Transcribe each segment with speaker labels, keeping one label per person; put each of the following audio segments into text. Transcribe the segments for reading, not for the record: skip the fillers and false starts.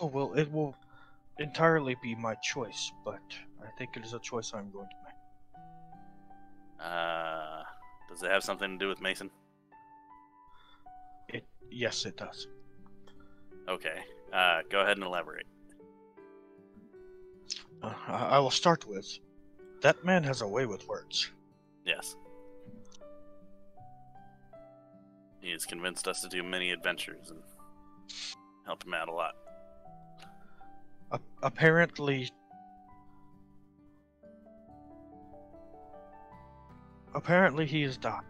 Speaker 1: Oh, well, it will entirely be my choice, but I think it is a choice I'm going to make.
Speaker 2: Does it have something to do with Masyn?
Speaker 1: Yes, it does.
Speaker 2: Okay. Go ahead and elaborate.
Speaker 1: I will start with, that man has a way with words.
Speaker 2: Yes. He has convinced us to do many adventures and helped him out a lot.
Speaker 1: Apparently he is dying.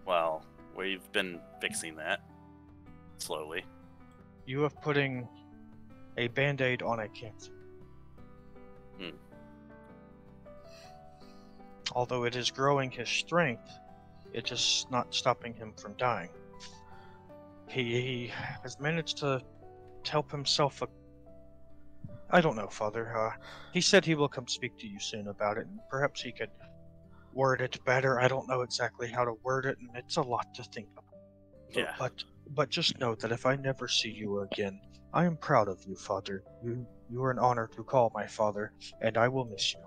Speaker 2: Well, we've been fixing that slowly.
Speaker 1: You have putting a band-aid on a cancer. Although it is growing his strength, it is not stopping him from dying. He has managed to help himself I don't know, Father. He said he will come speak to you soon about it, and perhaps he could word it better. I don't know exactly how to word it, and it's a lot to think about.
Speaker 2: Yeah.
Speaker 1: But just know that if I never see you again, I am proud of you, Father. You are an honor to call my father, and I will miss you.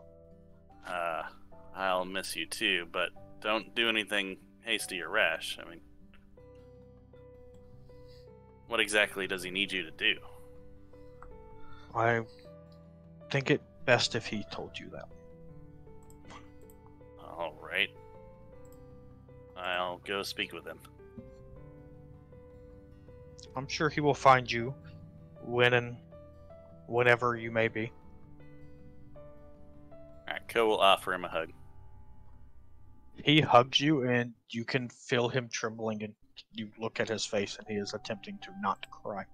Speaker 2: I'll miss you too, but don't do anything hasty or rash. I mean, what exactly does he need you to do?
Speaker 1: I think it best if he told you that.
Speaker 2: Alright. I'll go speak with him.
Speaker 1: I'm sure he will find you whenever you may be.
Speaker 2: Alright, Ko will offer him a hug.
Speaker 1: He hugs you, and you can feel him trembling, and you look at his face, and he is attempting to not cry.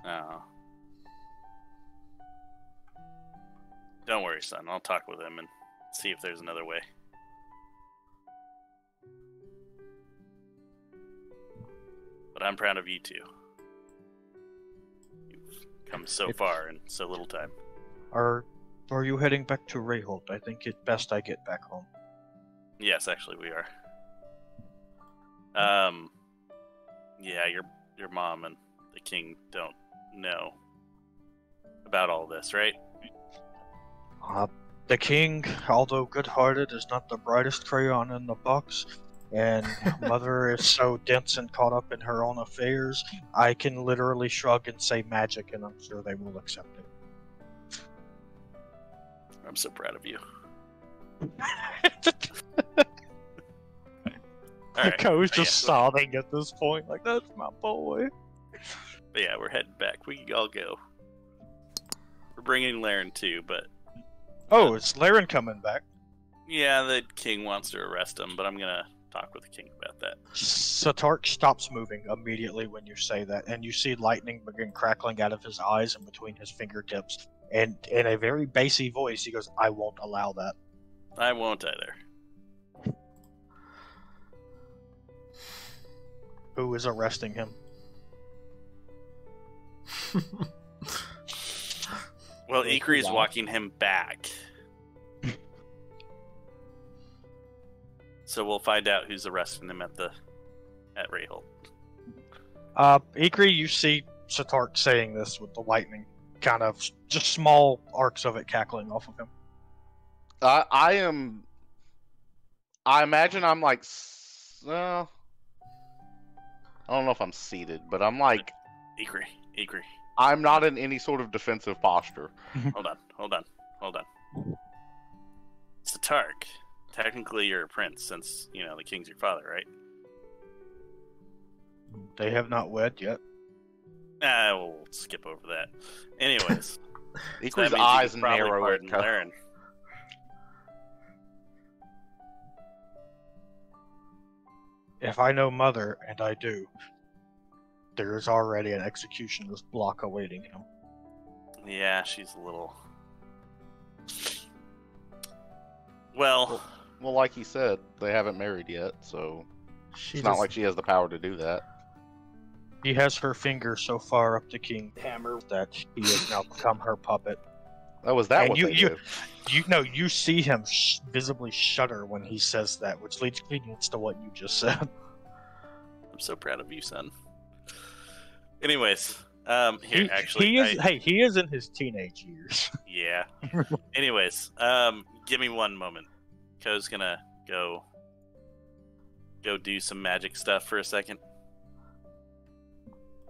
Speaker 2: Oh. Don't worry, son. I'll talk with him and see if there's another way. But I'm proud of you too. You've come so far in so little time.
Speaker 1: Are you heading back to Rayhold? I think it's best I get back home.
Speaker 2: Yes, actually we are. Yeah, your mom and the king don't know about all this, right?
Speaker 1: The king, although good-hearted, is not the brightest crayon in the box, and Mother is so dense and caught up in her own affairs, I can literally shrug and say magic, and I'm sure they will accept it.
Speaker 2: I'm so proud of you. Alright.
Speaker 1: Ko's just sobbing at this point, like, that's my boy.
Speaker 2: But yeah, we're heading back. We can all go. We're bringing Larin too, but...
Speaker 1: Oh, is Larin coming back?
Speaker 2: Yeah, the king wants to arrest him, but I'm gonna talk with the king about that.
Speaker 1: Setari stops moving immediately when you say that, and you see lightning begin crackling out of his eyes and between his fingertips. And in a very bassy voice, he goes, I won't allow that.
Speaker 2: I won't either.
Speaker 1: Who is arresting him?
Speaker 2: Well, Ikrie is walking him back. So we'll find out who's arresting him at Rayhold.
Speaker 1: Ikrie, you see Setari saying this with the lightning, kind of just small arcs of it cackling off of him.
Speaker 3: I imagine I'm like, I don't know if I'm seated, but I'm like...
Speaker 2: Ikrie.
Speaker 3: I'm not in any sort of defensive posture.
Speaker 2: Hold on. Setari, technically you're a prince since, the king's your father, right?
Speaker 1: They have not wed yet.
Speaker 2: We'll skip over that. Anyways.
Speaker 3: Ikrie's eyes narrow.
Speaker 2: Larin.
Speaker 1: If I know Mother, and I do, there is already an executioner's block awaiting him.
Speaker 2: Yeah, she's a little... Well,
Speaker 3: like he said, they haven't married yet, so it's not like she has the power to do that.
Speaker 1: She has her finger so far up the king's hammer that he has now become her puppet.
Speaker 3: Oh, was that what they did?
Speaker 1: You see him visibly shudder when he says that, which leads credence to what you just said.
Speaker 2: I'm so proud of you, son. Anyways,
Speaker 1: he is in his teenage years.
Speaker 2: Yeah. Anyways, give me one moment. Ko's gonna go do some magic stuff for a second.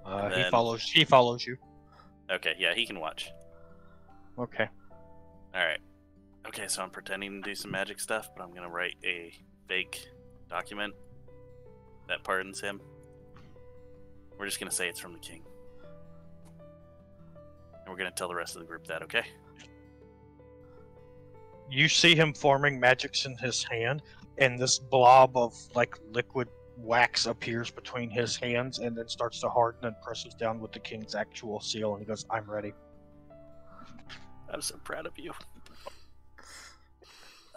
Speaker 1: He follows you.
Speaker 2: Okay, yeah, he can watch.
Speaker 1: Okay.
Speaker 2: Alright. Okay, so I'm pretending to do some magic stuff, but I'm gonna write a fake document that pardons him. We're just gonna say it's from the king. And we're gonna tell the rest of the group that, okay?
Speaker 1: You see him forming magics in his hand, and this blob of liquid wax appears between his hands and then starts to harden and presses down with the king's actual seal, and he goes, "I'm ready."
Speaker 2: I'm so proud of you.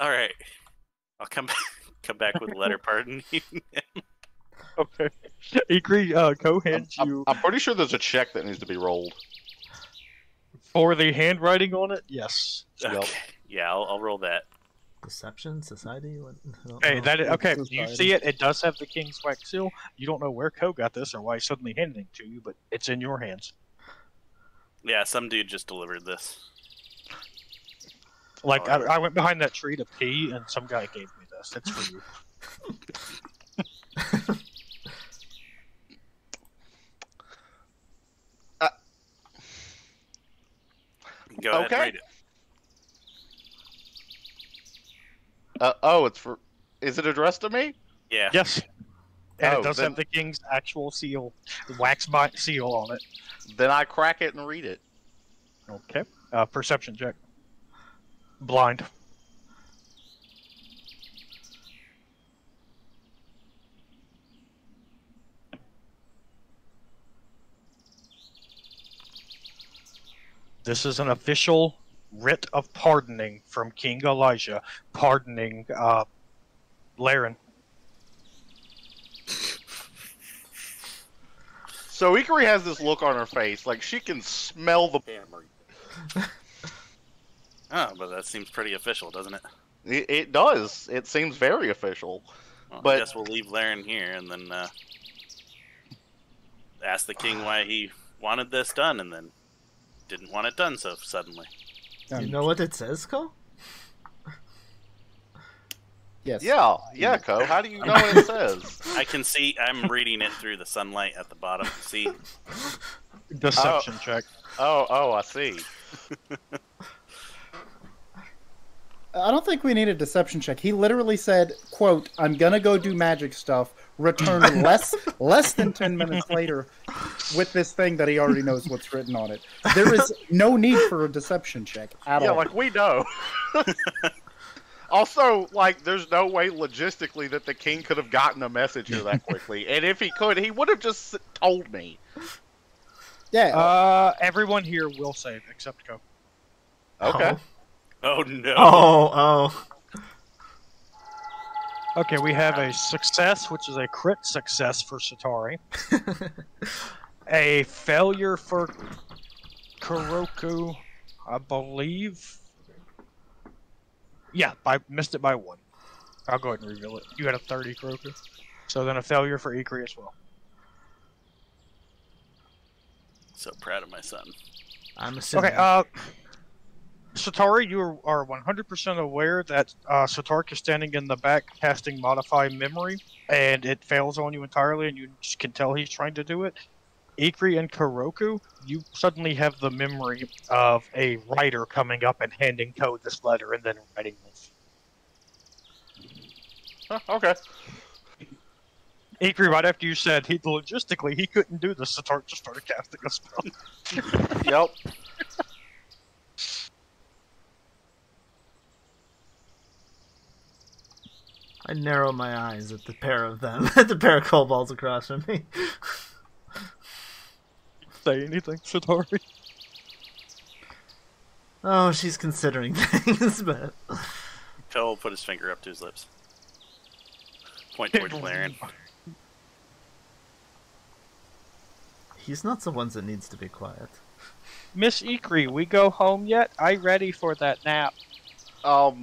Speaker 2: Alright. I'll come back with a letter pardoning him.
Speaker 1: Okay. Ikrie, Ko hands you...
Speaker 3: I'm pretty sure there's a check that needs to be rolled.
Speaker 1: For the handwriting on it? Yes.
Speaker 2: Okay.
Speaker 3: Yep.
Speaker 2: Yeah, I'll roll that.
Speaker 4: Deception? Society? What?
Speaker 1: Okay, you see it. It does have the king's wax seal. You don't know where Ko got this or why he's suddenly handing it to you, but it's in your hands.
Speaker 2: Yeah, some dude just delivered this.
Speaker 1: I went behind that tree to pee, and some guy gave me this. It's for you.
Speaker 2: Go ahead, read it.
Speaker 3: It's for... Is it addressed to me?
Speaker 2: Yeah.
Speaker 1: Yes. And it does
Speaker 3: then...
Speaker 1: have the king's actual seal, wax seal on it.
Speaker 3: Then I crack it and read it.
Speaker 1: Okay. Perception check. Blind. This is an official writ of pardoning from King Elijah, pardoning Larin.
Speaker 3: So Ikrie has this look on her face, like she can smell the hammer.
Speaker 2: Oh, but that seems pretty official, doesn't it?
Speaker 3: It does. It seems very official.
Speaker 2: Well,
Speaker 3: but
Speaker 2: I guess we'll leave Larin here and then ask the king why he wanted this done and then didn't want it done so suddenly.
Speaker 4: You know what it says, Ko?
Speaker 5: Yes.
Speaker 3: Yeah, Ko. How do you know what it says?
Speaker 2: I can see. I'm reading it through the sunlight at the bottom. See?
Speaker 1: Deception check.
Speaker 3: Oh, I see.
Speaker 5: I don't think we need a deception check. He literally said, quote, "I'm gonna go do magic stuff, return less than 10 minutes later with this thing that he already knows what's written on it." There is no need for a deception check at all.
Speaker 3: Yeah, like we know. Also, there's no way logistically that the king could have gotten a message here that quickly. And if he could, he would have just told me.
Speaker 5: Yeah.
Speaker 1: Everyone here will save, except Ko.
Speaker 3: Okay.
Speaker 2: Oh, no.
Speaker 4: Oh.
Speaker 1: Okay, we have a success, which is a crit success for Setari. A failure for Kuroku, I believe. Yeah, I missed it by 1. I'll go ahead and reveal it. You had a 30, Kuroku. So then a failure for Ikrie as well.
Speaker 2: So proud of my son.
Speaker 4: I'm assuming.
Speaker 1: Okay, Setari, you are 100% aware that Setari is standing in the back casting Modify Memory, and it fails on you entirely, and you just can tell he's trying to do it. Ikrie and Kuroku, you suddenly have the memory of a writer coming up and handing Ko this letter and then writing this.
Speaker 3: Okay.
Speaker 1: Ikrie, right after you said logistically he couldn't do this, Setari just started casting a spell.
Speaker 3: Yep.
Speaker 4: I narrow my eyes at the pair of them, at the pair of kobolds across from me.
Speaker 1: Say anything, Setari?
Speaker 4: Oh, she's considering things, but...
Speaker 2: Ko will put his finger up to his lips. Point towards Larin.
Speaker 4: He's not the one that needs to be quiet.
Speaker 1: Miss Ikrie, we go home yet? I ready for that nap.
Speaker 3: Well,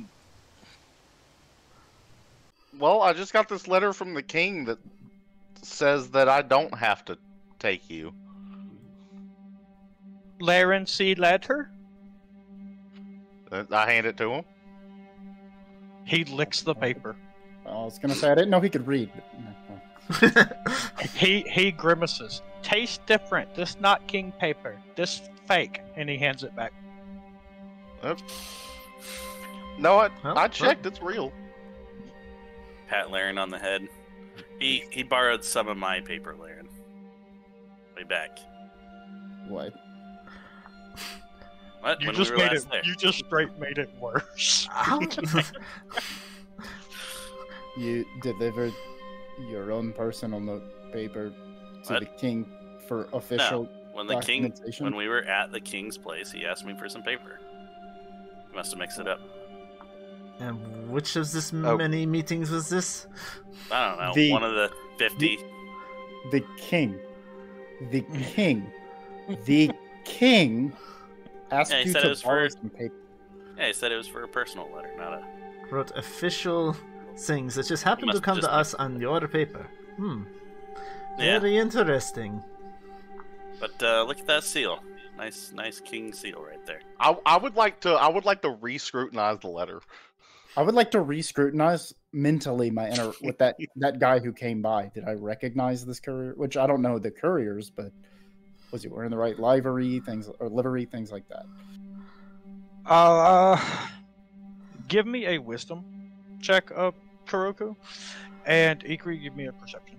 Speaker 3: I just got this letter from the king that says that I don't have to take you.
Speaker 1: Larin see letter?
Speaker 3: I hand it to him.
Speaker 1: He licks the paper.
Speaker 5: I was gonna say I didn't know he could read.
Speaker 1: He grimaces. Tastes different. This not king paper. This fake. And he hands it back.
Speaker 3: No, I
Speaker 4: Well,
Speaker 3: checked. It's real.
Speaker 2: Pat Larin on the head. He borrowed some of my paper, Larin. Way back.
Speaker 5: What?
Speaker 2: What?
Speaker 1: You
Speaker 2: When
Speaker 1: just
Speaker 2: we were
Speaker 1: made
Speaker 2: last
Speaker 1: it.
Speaker 2: there.
Speaker 1: You just straight made it worse.
Speaker 4: How-
Speaker 5: You delivered your own personal note paper to
Speaker 2: What?
Speaker 5: the king for official
Speaker 2: When the king,
Speaker 5: documentation?
Speaker 2: when we were at the king's place, he asked me for some paper. He must have mixed it up.
Speaker 4: And which of this
Speaker 3: Oh.
Speaker 4: many meetings was this?
Speaker 2: I don't know.
Speaker 5: The-
Speaker 2: One of the 50.
Speaker 5: The king. The king. The king asked
Speaker 2: Yeah, he
Speaker 5: you
Speaker 2: said it
Speaker 5: to
Speaker 2: was
Speaker 5: borrow
Speaker 2: for-
Speaker 5: some paper.
Speaker 2: Yeah, he said it was for a personal letter, not a.
Speaker 4: Wrote official things that just happened to
Speaker 2: must
Speaker 4: come
Speaker 2: just
Speaker 4: to us on your paper.
Speaker 2: Yeah.
Speaker 4: Very interesting.
Speaker 2: But look at that seal. Nice king seal right there.
Speaker 3: I would like to re-scrutinize the letter.
Speaker 5: I would like to re-scrutinize mentally my inner with that guy who came by. Did I recognize this courier? Which I don't know the couriers, but was he wearing the right livery, things like that?
Speaker 1: Give me a wisdom check, Kuroku, and Ikrie, give me a perception.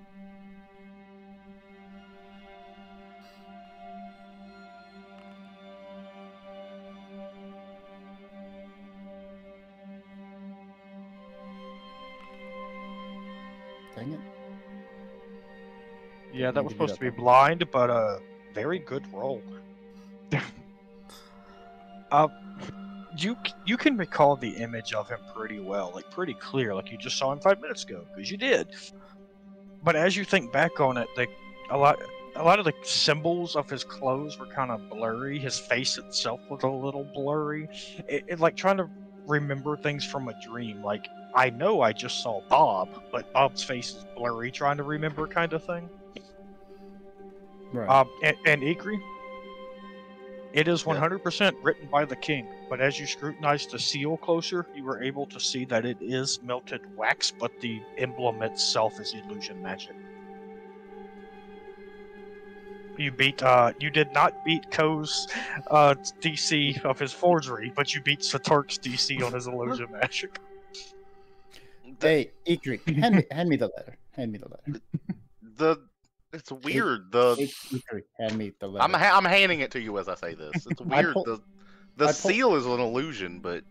Speaker 5: Dang it.
Speaker 1: Yeah, that was
Speaker 5: Need to do
Speaker 1: supposed to
Speaker 5: that
Speaker 1: be blind, but very good roll. You can recall the image of him pretty well, like pretty clear, like you just saw him 5 minutes ago, because you did. But as you think back on it, a lot of the symbols of his clothes were kind of blurry. His face itself was a little blurry. It like trying to remember things from a dream. Like, I know I just saw Bob, but Bob's face is blurry, trying to remember kind of thing.
Speaker 5: Right.
Speaker 1: And Ikrie, it is 100% written by the king, but as you scrutinize the seal closer, you were able to see that it is melted wax, but the emblem itself is illusion magic. You did not beat Ko's DC of his forgery, but you beat Satark's DC on his illusion magic.
Speaker 5: Hey, Ikrie, hand me the letter. Hand me the letter.
Speaker 3: It's weird.
Speaker 5: Ikrie, hand me the letter.
Speaker 3: I'm handing it to you as I say this. It's weird. The
Speaker 5: I
Speaker 3: seal is an illusion, but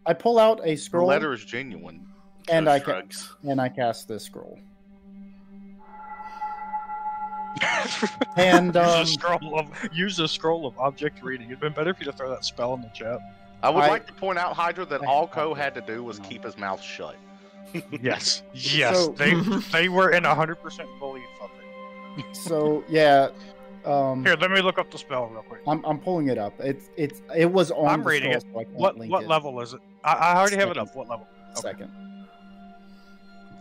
Speaker 5: I pull out a
Speaker 3: the
Speaker 5: scroll
Speaker 3: letter is genuine.
Speaker 5: and
Speaker 2: Those
Speaker 5: I
Speaker 2: drugs.
Speaker 5: cast this scroll. And
Speaker 1: use a scroll of object reading. It'd been better if you'd throw that spell in the chat.
Speaker 3: I would
Speaker 5: I-
Speaker 3: like to point out, Hydra, that all Ko had to do was keep his mouth shut.
Speaker 1: Yes,
Speaker 5: So-
Speaker 1: they were in 100% belief of it.
Speaker 5: so yeah.
Speaker 1: Here, let me look up the spell real quick.
Speaker 5: I'm pulling it up. It was on.
Speaker 1: I'm
Speaker 5: the
Speaker 1: reading
Speaker 5: scroll, so I can't
Speaker 1: What
Speaker 5: link
Speaker 1: what
Speaker 5: it.
Speaker 1: level is it? I already have it
Speaker 5: Second.
Speaker 1: up. What level? Okay.
Speaker 5: Second.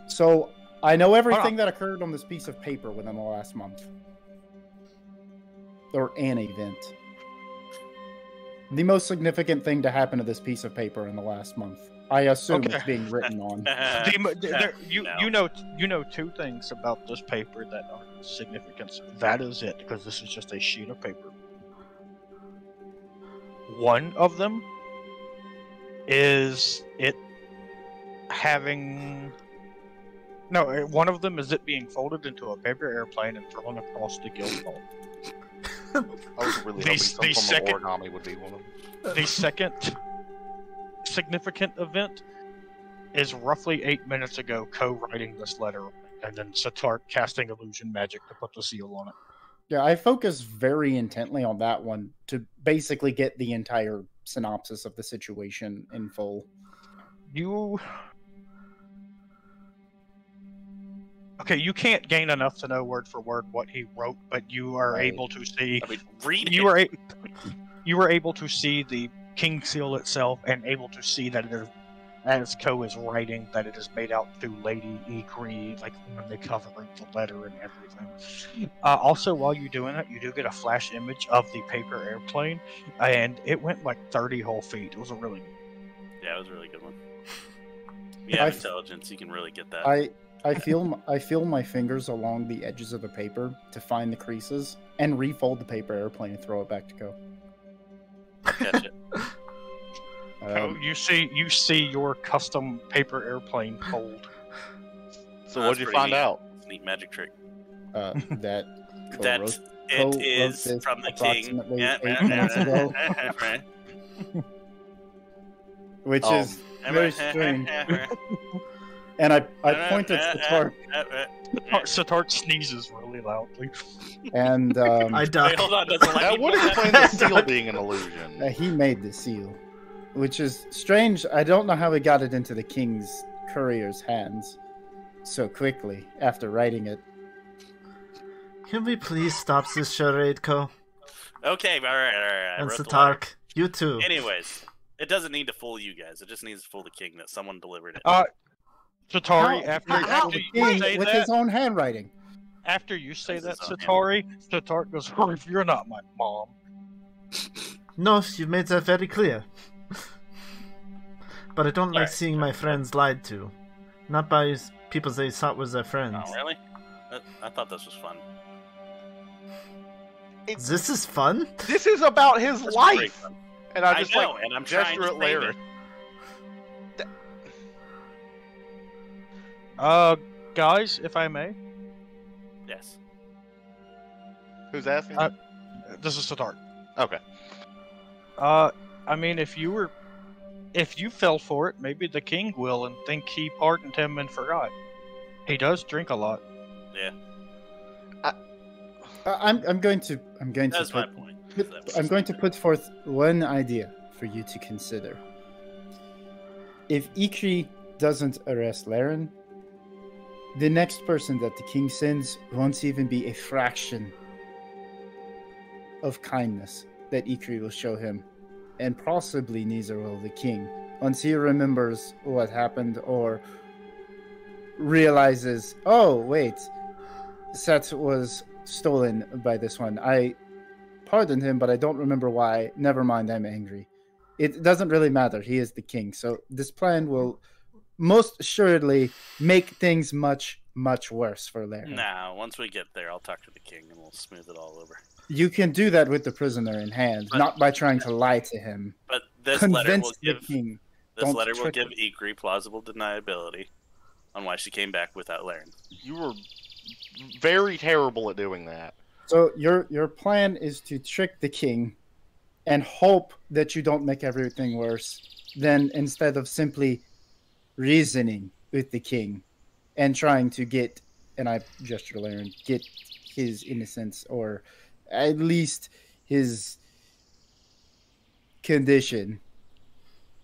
Speaker 5: So I know everything
Speaker 1: Hold on.
Speaker 5: that occurred on this piece of paper within the last month, or an event. The most significant thing to happen to this piece of paper in the last month. I assume
Speaker 1: Okay.
Speaker 5: it's being written on.
Speaker 1: You know two things about this paper that are significant. That is it, because this is just a sheet of paper. One of them is it having one of them is it being folded into a paper airplane and thrown across the guild hall.
Speaker 3: I was really hoping some
Speaker 1: the
Speaker 3: form
Speaker 1: second-
Speaker 3: of origami would be one of them.
Speaker 1: The second significant event is roughly 8 minutes ago, Ko writing this letter, and then Satark casting illusion magic to put the seal on it.
Speaker 5: Yeah, I focus very intently on that one to basically get the entire synopsis of the situation in full.
Speaker 1: You can't gain enough to know word for word what he wrote, but you are
Speaker 5: Right.
Speaker 1: able to see.
Speaker 2: I mean, read
Speaker 1: You
Speaker 2: it.
Speaker 1: were able to see the king seal itself, and able to see that it is as Ko is writing that it is made out through Lady Ikrie, like when they cover the letter and everything. Also, while you're doing it, you do get a flash image of the paper airplane, and it went like 30 whole feet. It was a really good.
Speaker 2: Yeah, it was a really good one. You have intelligence, you can really get that.
Speaker 5: I feel my fingers along the edges of the paper to find the creases and refold the paper airplane and throw it back to Ko.
Speaker 2: Catch it.
Speaker 1: You see your custom paper airplane fold.
Speaker 3: So what'd you find out?
Speaker 2: It's a neat magic trick.
Speaker 5: That
Speaker 2: it is from the king.
Speaker 5: Which is very strange. And I point at Setari.
Speaker 1: Setari sneezes really loudly.
Speaker 5: And
Speaker 4: I duck.
Speaker 2: Wait, hold on, doesn't let
Speaker 3: That
Speaker 2: me
Speaker 3: would
Speaker 2: do
Speaker 3: explain the seal being an illusion.
Speaker 5: he made the seal, which is strange. I don't know how he got it into the king's courier's hands so quickly after writing it.
Speaker 4: Can we please stop this charade, Ko?
Speaker 2: Okay, all right.
Speaker 4: And Setari, you too.
Speaker 2: Anyways, it doesn't need to fool you guys. It just needs to fool the king that someone delivered it.
Speaker 1: Setari,
Speaker 5: How
Speaker 1: after
Speaker 5: the
Speaker 1: you
Speaker 5: king
Speaker 1: say
Speaker 5: with
Speaker 1: that,
Speaker 5: his own handwriting.
Speaker 1: after you say that,
Speaker 2: This is
Speaker 1: Setari goes, "Oh, if you're not my mom."
Speaker 4: No, you made that very clear. But I don't like seeing my friends lied to. Not by people they thought was their friends.
Speaker 2: Oh, really? I thought this was fun.
Speaker 4: This is fun?
Speaker 3: This is about his
Speaker 2: That's pretty
Speaker 3: life.
Speaker 2: fun.
Speaker 3: And I just
Speaker 2: know, and I'm trying
Speaker 3: gesture
Speaker 2: to
Speaker 3: at
Speaker 2: save
Speaker 3: Larin.
Speaker 2: it.
Speaker 1: Guys, if I may,
Speaker 2: Yes.
Speaker 3: Who's asking?
Speaker 1: this is Setari.
Speaker 3: Okay.
Speaker 1: I mean, if you fell for it, maybe the king will and think he pardoned him and forgot. He does drink a lot.
Speaker 2: Yeah.
Speaker 5: I'm going to
Speaker 2: That's my point.
Speaker 5: I'm going to put forth one idea for you to consider. If Ikrie doesn't arrest Larin, the next person that the king sends won't even be a fraction of kindness that Ikrie will show him, and possibly neither will the king, once he remembers what happened or realizes, oh wait, Set was stolen by this one. I pardoned him, but I don't remember why. Never mind, I'm angry. It doesn't really matter. He is the king. So this plan will most assuredly make things much, much worse for Larin.
Speaker 2: Nah, once we get there, I'll talk to the king and we'll smooth it all over.
Speaker 5: You can do that with the prisoner in hand, not by trying to lie to him.
Speaker 2: But this letter will give
Speaker 5: king.
Speaker 2: this letter will give Ikrie plausible deniability on why she came back without Larin.
Speaker 3: You were very terrible at doing that.
Speaker 5: So your plan is to trick the king and hope that you don't make everything worse, then instead of simply reasoning with the king and trying to get, and I gesture to Larin, get his innocence or at least his condition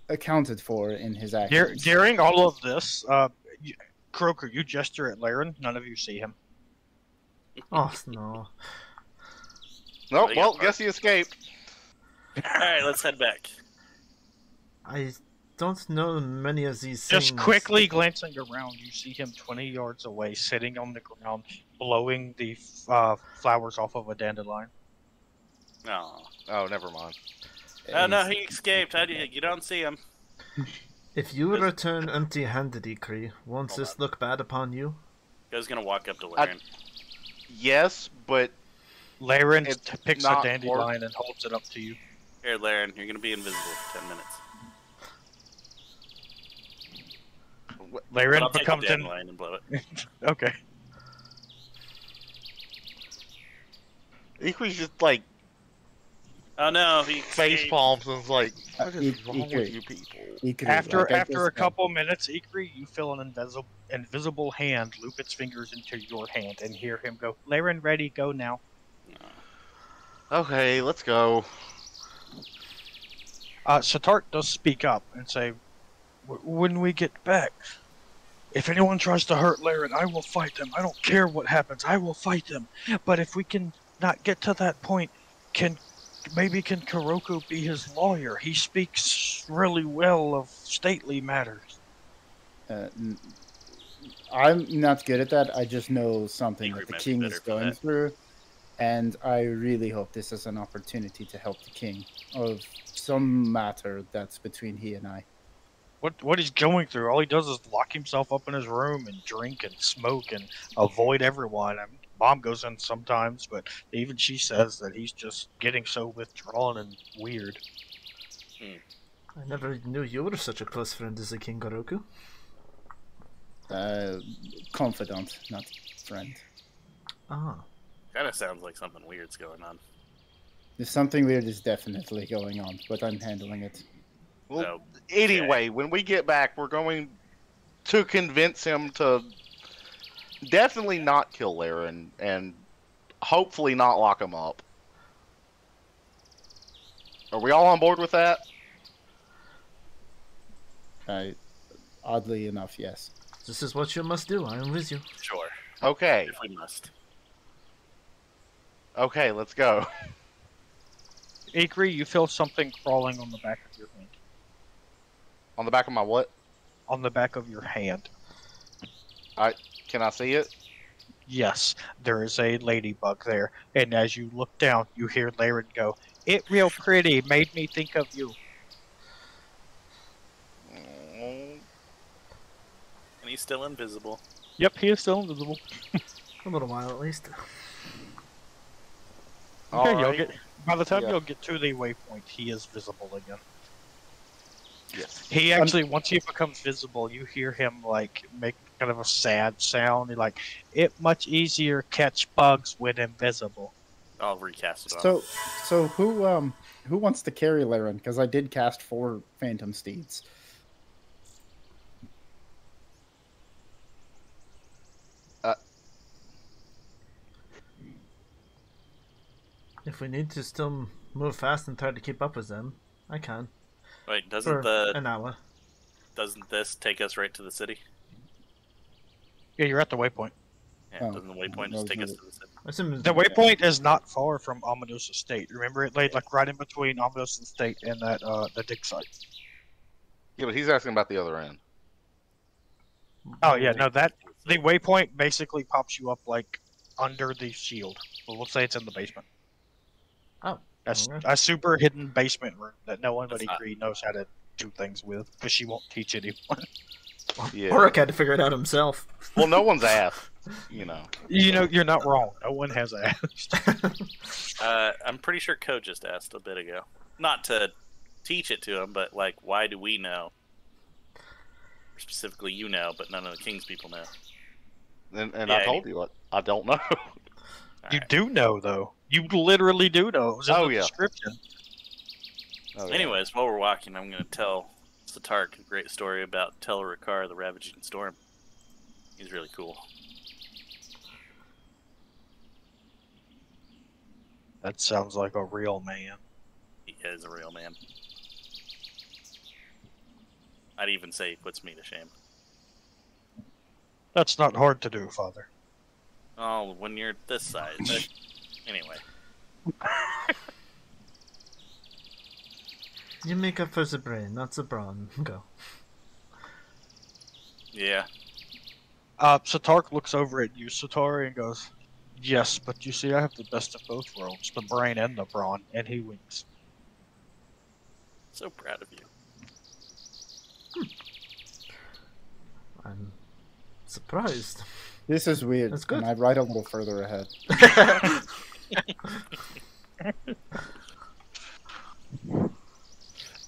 Speaker 5: accounted for in his actions.
Speaker 1: During all of this, Kuroku, you gesture at Larin. None of you see him.
Speaker 4: Oh, no.
Speaker 3: Nope, well, guess he escaped.
Speaker 2: Alright, let's head back.
Speaker 4: I don't know many of these things.
Speaker 1: Just quickly glancing around, you see him 20 yards away, sitting on the ground, blowing the flowers off of a dandelion.
Speaker 2: No.
Speaker 3: Oh, never mind.
Speaker 2: Oh no, he escaped. How do you don't see him?
Speaker 4: If you return empty-handed, Ikrie, won't this look bad upon you?
Speaker 2: I was gonna walk up to Larin.
Speaker 3: Yes, but
Speaker 1: Larin
Speaker 3: It's
Speaker 1: picks a
Speaker 3: not
Speaker 1: dandelion and holds it up to you.
Speaker 2: Here, Larin, you're gonna be invisible for 10 minutes.
Speaker 1: Larin
Speaker 2: But I'll take
Speaker 1: becomes
Speaker 2: the dandelion and blow it.
Speaker 1: Okay.
Speaker 3: Ikrie's just like
Speaker 2: Oh no, he
Speaker 3: face
Speaker 2: escaped.
Speaker 3: palms and is like, what is
Speaker 5: Ikrie-
Speaker 3: wrong with
Speaker 5: Ikrie.
Speaker 3: you people?
Speaker 5: Ikrie,
Speaker 1: After
Speaker 5: like I
Speaker 1: a
Speaker 5: just
Speaker 1: couple minutes, Ikrie, you feel an invisible hand loop its fingers into your hand and hear him go, Larin, ready, go now.
Speaker 3: Okay, let's go.
Speaker 1: Setari does speak up and say, when we get back, if anyone tries to hurt Larin, I will fight them. I don't care what happens, I will fight them. But if we can not get to that point, can maybe can Kuroku be his lawyer? He speaks really well of stately matters.
Speaker 5: I'm not good at that. I just know something
Speaker 2: Ikrie
Speaker 5: that the
Speaker 2: might be
Speaker 5: king
Speaker 2: better
Speaker 5: is
Speaker 2: for
Speaker 5: going
Speaker 2: that.
Speaker 5: through, and I really hope this is an opportunity to help the king of some matter that's between he and I.
Speaker 1: What he's going through, all he does is lock himself up in his room and drink and smoke and avoid everyone. I mean, Mom goes in sometimes, but even she says that he's just getting so withdrawn and weird.
Speaker 4: I never knew you were such a close friend as the King Kuroku.
Speaker 5: Confidant, not friend.
Speaker 4: Ah.
Speaker 2: Kind of sounds like something weird's going on.
Speaker 5: There's something weird is definitely going on, but I'm handling it.
Speaker 3: Well,
Speaker 2: So,
Speaker 3: anyway, when we get back, we're going to convince him to definitely not kill Larin and hopefully not lock him up. Are we all on board with that?
Speaker 5: Oddly enough, yes.
Speaker 4: This is what you must do. I am with you.
Speaker 2: Sure.
Speaker 3: Okay.
Speaker 2: If we must.
Speaker 3: Okay, let's go.
Speaker 1: Ikrie, you feel something crawling on the back of your hand.
Speaker 3: On the back of my what?
Speaker 1: On the back of your hand.
Speaker 3: Can I see it?
Speaker 1: Yes, there is a ladybug there, and as you look down, you hear Larin go, "It real pretty, made me think of you."
Speaker 2: And he's still invisible.
Speaker 1: Yep, he is still invisible.
Speaker 4: A little while at least.
Speaker 3: All
Speaker 1: Okay,
Speaker 3: right.
Speaker 1: by the time
Speaker 3: Yeah.
Speaker 1: you'll get to the waypoint, he is visible again.
Speaker 3: Yes.
Speaker 1: He actually, once he becomes visible, you hear him like make kind of a sad sound. He's like, "It much easier catch bugs when invisible."
Speaker 2: I'll recast it on.
Speaker 5: So who wants to carry Larin? Because I did cast 4 Phantom Steeds.
Speaker 4: If we need to still move fast and try to keep up with them, I can.
Speaker 2: Wait,
Speaker 4: For an hour.
Speaker 2: doesn't this take us right to the city?
Speaker 1: Yeah, you're at the waypoint.
Speaker 2: Yeah,
Speaker 5: Oh,
Speaker 2: doesn't the waypoint
Speaker 5: no,
Speaker 2: just take
Speaker 5: no.
Speaker 2: us to the city?
Speaker 4: I assume
Speaker 1: The waypoint is not far from Amados Estate. Remember, it laid like right in between Amados Estate and that the dig site.
Speaker 3: Yeah, but he's asking about the other end.
Speaker 1: Oh yeah, no, that the waypoint basically pops you up like under the shield. Well, we'll say it's in the basement.
Speaker 4: Oh,
Speaker 1: That's
Speaker 4: okay.
Speaker 1: a super hidden basement room that no one but
Speaker 2: That's not-
Speaker 1: Ikrie knows how to do things with, because she won't teach anyone.
Speaker 3: Yeah.
Speaker 4: Rordrik had to figure it out himself.
Speaker 3: Well, no one's asked. You know.
Speaker 1: You know, you're not wrong. No one has asked.
Speaker 2: I'm pretty sure Ko just asked a bit ago. Not to teach it to him, but like, why do we know? Or specifically, you know, but none of the King's people know.
Speaker 3: And
Speaker 2: Yeah,
Speaker 3: I told you what I don't know.
Speaker 1: You
Speaker 2: Alright.
Speaker 1: do know, though. You literally do know. It was in
Speaker 3: Oh,
Speaker 1: the
Speaker 3: yeah.
Speaker 1: description.
Speaker 3: Oh, yeah.
Speaker 2: Anyways, while we're walking, I'm going to tell Setari a great story about Telrakar, the Ravaging Storm. He's really cool.
Speaker 1: That sounds like a real man.
Speaker 2: He is a real man. I'd even say he puts me to shame.
Speaker 1: That's not hard to do, Father.
Speaker 2: Oh, when you're this size. Anyway.
Speaker 4: You make up for the brain, not the brawn. Go.
Speaker 2: Yeah.
Speaker 1: Setari looks over at you, Setari, and goes, "Yes, but you see, I have the best of both worlds, the brain and the brawn," and he winks.
Speaker 2: So proud of you.
Speaker 4: I'm surprised.
Speaker 5: This is weird.
Speaker 4: That's good.
Speaker 5: And I write a little further ahead.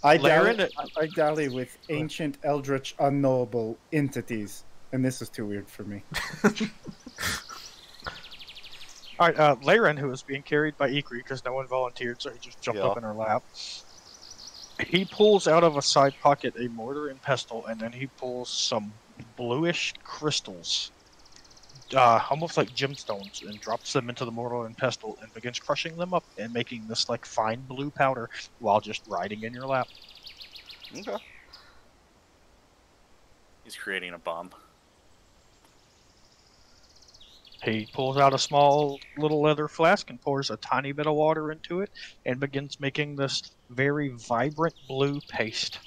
Speaker 1: Larin-
Speaker 5: I dally with ancient, eldritch, unknowable entities, and this is too weird for me.
Speaker 1: Alright, Larin, who is being carried by Ikrie because no one volunteered, so he just jumped
Speaker 3: Yeah.
Speaker 1: up in her lap. He pulls out of a side pocket a mortar and pestle, and then he pulls some bluish crystals, almost like gemstones, and drops them into the mortar and pestle and begins crushing them up and making this like fine blue powder while just riding in your lap.
Speaker 3: Okay.
Speaker 2: He's creating a bomb.
Speaker 1: He pulls out a small little leather flask and pours a tiny bit of water into it and begins making this very vibrant blue paste.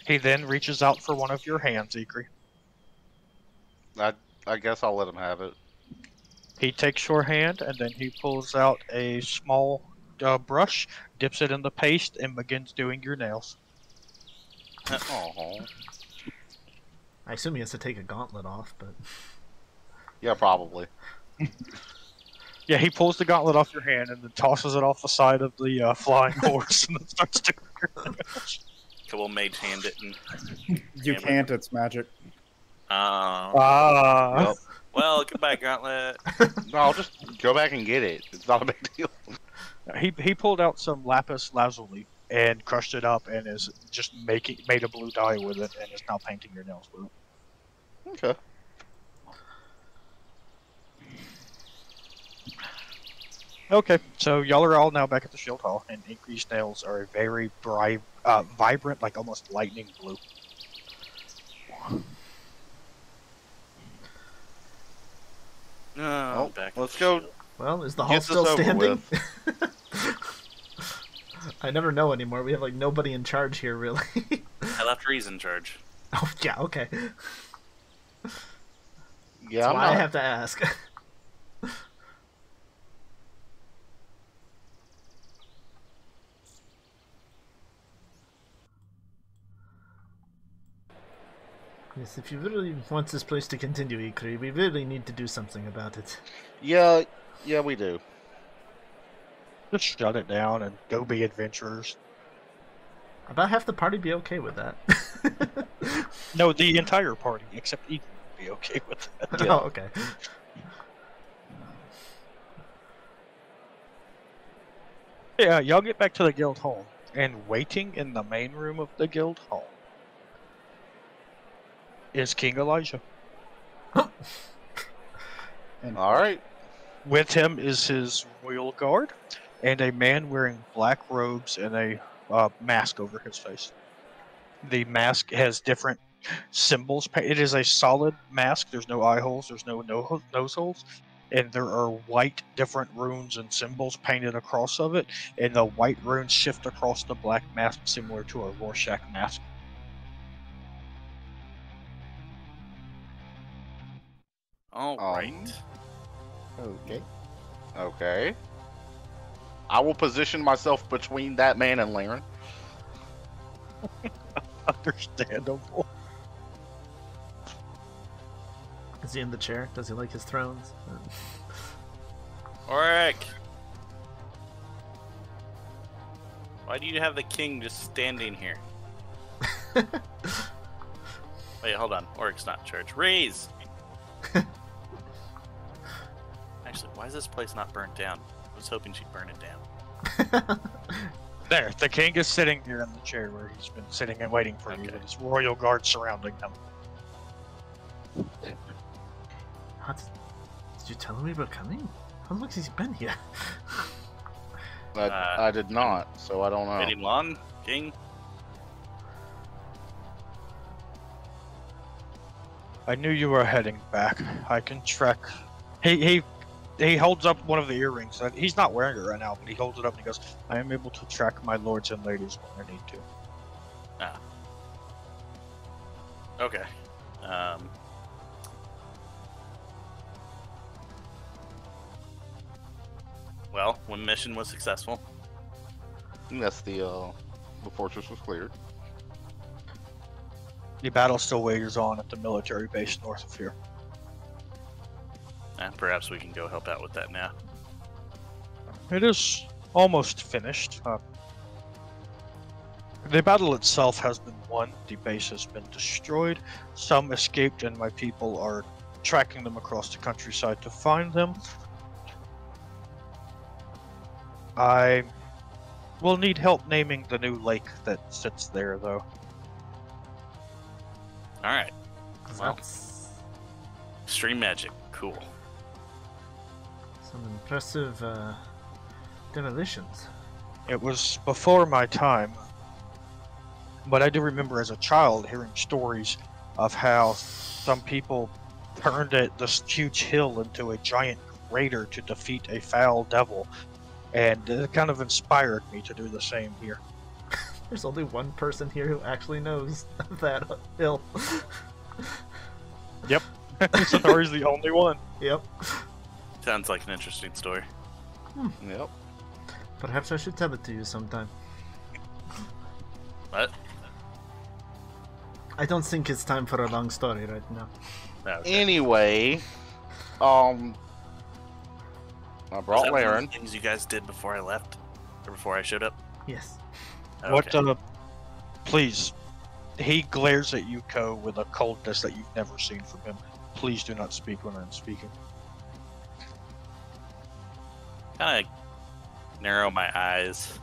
Speaker 1: He then reaches out for one of your hands, Ikrie.
Speaker 3: I guess I'll let him have it.
Speaker 1: He takes your hand and then he pulls out a small brush, dips it in the paste, and begins doing your nails.
Speaker 3: Oh.
Speaker 4: I assume he has to take a gauntlet off, but...
Speaker 3: Yeah, probably.
Speaker 1: Yeah, he pulls the gauntlet off your hand and then tosses it off the side of the flying horse and then starts doing your nails.
Speaker 2: Kobold mage hand it and...
Speaker 5: You can't, it's magic.
Speaker 3: Yep.
Speaker 2: Well, goodbye, Gauntlet.
Speaker 3: No, I'll just go back and get it. It's not a big deal.
Speaker 1: He pulled out some lapis lazuli and crushed it up and is just made a blue dye with it and is now painting your nails blue.
Speaker 3: Okay.
Speaker 1: Okay, so y'all are all now back at the Shield Hall, and Ikrie's nails are a very bright, vibrant, like almost lightning blue.
Speaker 2: No, back.
Speaker 3: Let's go.
Speaker 4: Well, is the hall
Speaker 3: Get this
Speaker 4: still
Speaker 3: over
Speaker 4: standing? I never know anymore. We have like nobody in charge here, really.
Speaker 2: I left Reese in charge.
Speaker 4: Oh yeah, okay.
Speaker 3: Yeah,
Speaker 4: That's
Speaker 3: I'm
Speaker 4: why
Speaker 3: not.
Speaker 4: I have to ask. Yes, if you really want this place to continue, Ikrie, we really need to do something about it.
Speaker 3: Yeah, we do.
Speaker 1: Just shut it down and go be adventurers.
Speaker 4: About half the party be okay with that.
Speaker 1: No, the entire party, except Ikrie, would be okay with that.
Speaker 4: Oh, okay.
Speaker 1: Yeah, y'all get back to the guild hall, and waiting in the main room of the guild hall is King Elijah.
Speaker 5: And
Speaker 3: All right.
Speaker 1: With him is his royal guard, and a man wearing black robes and a mask over his face. The mask has different symbols. It is a solid mask. There's no eye holes. There's no nose holes. And there are white different runes and symbols painted across of it. And the white runes shift across the black mask similar to a Rorschach mask.
Speaker 2: All right.
Speaker 5: Okay.
Speaker 3: Okay. I will position myself between that man and Larin.
Speaker 1: Understandable.
Speaker 4: Is he in the chair? Does he like his thrones?
Speaker 2: Rordrik! Why do you have the king just standing here? Wait, hold on. Rordrik's not in charge. Raise! Actually, why is this place not burnt down? I was hoping she'd burn it down.
Speaker 1: There, the king is sitting here in the chair where he's been sitting and waiting for you
Speaker 2: Okay.
Speaker 1: with his royal guard surrounding him.
Speaker 4: Did you tell him we were coming? How long has he been here?
Speaker 3: I did not, so I don't know.
Speaker 2: Waiting long, king?
Speaker 1: I knew you were heading back. I can track. He holds up one of the earrings. He's not wearing it right now, but he holds it up and he goes, "I am able to track my lords and ladies when I need to."
Speaker 2: Ah. Okay. Well, one mission was successful.
Speaker 3: Yes, the fortress was cleared.
Speaker 1: The battle still wages on at the military base north of here.
Speaker 2: Perhaps we can go help out with that now.
Speaker 1: It is almost finished. The battle itself has been won. The base has been destroyed. Some escaped, and my people are tracking them across the countryside to find them. I will need help naming the new lake that sits there, though.
Speaker 2: Alright. Well,
Speaker 4: That's
Speaker 2: extreme magic. Cool.
Speaker 4: some impressive demolitions.
Speaker 1: It was before my time. But I do remember as a child hearing stories of how some people turned this huge hill into a giant crater to defeat a foul devil, and it kind of inspired me to do the same here.
Speaker 4: There's only one person here who actually knows that hill.
Speaker 1: Yep. Setari's the only one.
Speaker 4: Yep.
Speaker 2: Sounds like an interesting story.
Speaker 3: Yep.
Speaker 4: Perhaps I should tell it to you sometime.
Speaker 2: What?
Speaker 4: I don't think it's time for a long story right now.
Speaker 2: Okay.
Speaker 3: Anyway, I
Speaker 2: Was
Speaker 3: brought
Speaker 2: that one of the
Speaker 3: Larin.
Speaker 2: things you guys did before I left? Or before I showed up?
Speaker 4: Yes.
Speaker 2: Okay.
Speaker 1: What, please. He glares at you, Ko, with a coldness that you've never seen from him. Please do not speak when I'm speaking.
Speaker 2: Kind of narrow my eyes.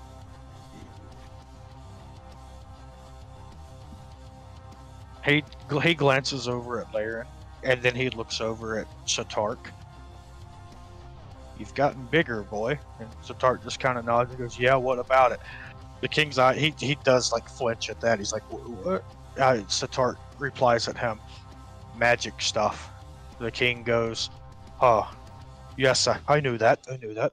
Speaker 1: He glances over at Larin, and then he looks over at Setari. You've gotten bigger, boy. And Setari just kind of nods and goes, yeah, what about it? The king's eye, he does like flinch at that. He's like, what? Setari replies at him, magic stuff. The king goes, oh, yes, I knew that. I knew that.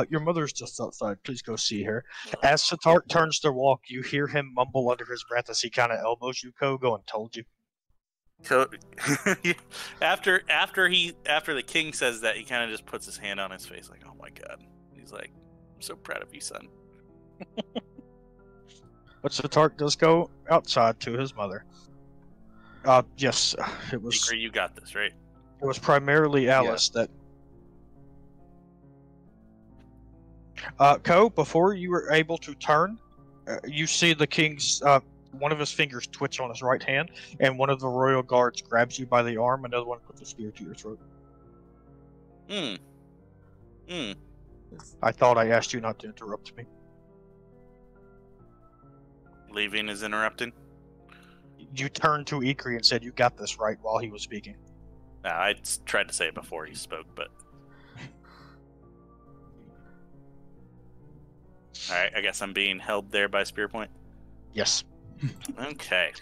Speaker 1: Your mother's just outside. Please go see her. As Setari turns to walk, you hear him mumble under his breath as he kind of elbows you, Ko, going, told you.
Speaker 2: After the king says that, he kind of just puts his hand on his face, like, "Oh my god!" He's like, "I'm so proud of you, son."
Speaker 1: But Setari does go outside to his mother. Yes, it was.
Speaker 2: Ikrie, you got this, right?
Speaker 1: It was primarily Alice that. Ko, before you were able to turn, you see the king's one of his fingers twitch on his right hand, and one of the royal guards grabs you by the arm. Another one puts a spear to your throat. I thought I asked you not to interrupt me.
Speaker 2: Leaving is interrupting.
Speaker 1: You turned to Ikrie and said you got this right while he was speaking.
Speaker 2: I tried to say it before he spoke, but all right. I guess I'm being held there by Spear Point.
Speaker 1: Yes.
Speaker 2: Okay.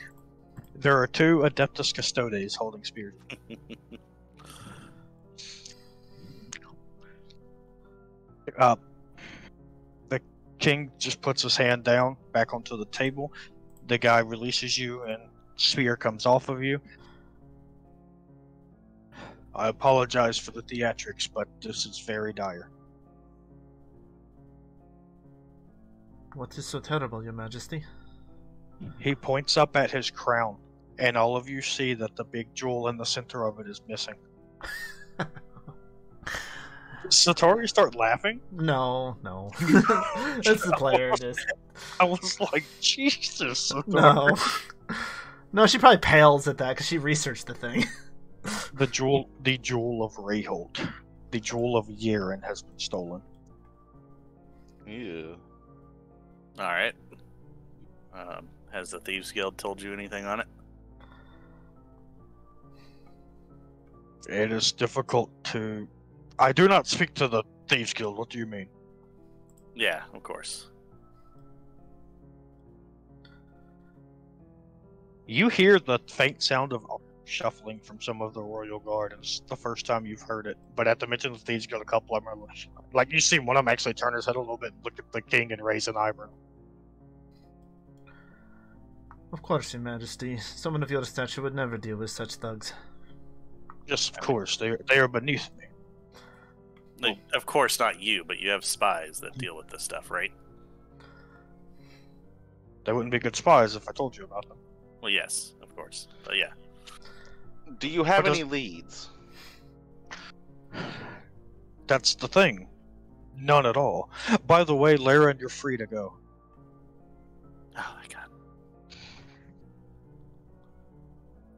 Speaker 1: There are 2 Adeptus Custodes holding spears. The king just puts his hand down back onto the table. The guy releases you and spear comes off of you. I apologize for the theatrics, but this is very dire.
Speaker 4: What is so terrible, Your Majesty?
Speaker 1: He points up at his crown, and all of you see that the big jewel in the center of it is missing. Setari start laughing?
Speaker 4: No. It's the player. It is.
Speaker 1: I was like, Jesus.
Speaker 4: No. No, she probably pales at that because she researched the thing.
Speaker 1: The jewel of Rayhold, the jewel of Yeren has been stolen.
Speaker 3: Yeah.
Speaker 2: All right. Has the Thieves Guild told you anything on it?
Speaker 1: It is difficult to... I do not speak to the Thieves Guild. What do you mean?
Speaker 2: Yeah, of course.
Speaker 1: You hear the faint sound of shuffling from some of the Royal Guard, and it's the first time you've heard it. But at the mention of the Thieves Guild, a couple of them are like, you see one of them actually turn his head a little bit and look at the king and raise an eyebrow.
Speaker 4: Of course, Your Majesty. Someone of your stature would never deal with such thugs.
Speaker 1: Yes, of course. They are beneath me.
Speaker 2: Like, of course, not you, but you have spies that deal with this stuff, right?
Speaker 1: They wouldn't be good spies if I told you about them.
Speaker 2: Well, yes, of course. But yeah.
Speaker 3: Do you have
Speaker 1: But
Speaker 3: any leads?
Speaker 1: That's the thing. None at all. By the way, Larin, you're free to go.
Speaker 2: Oh my god.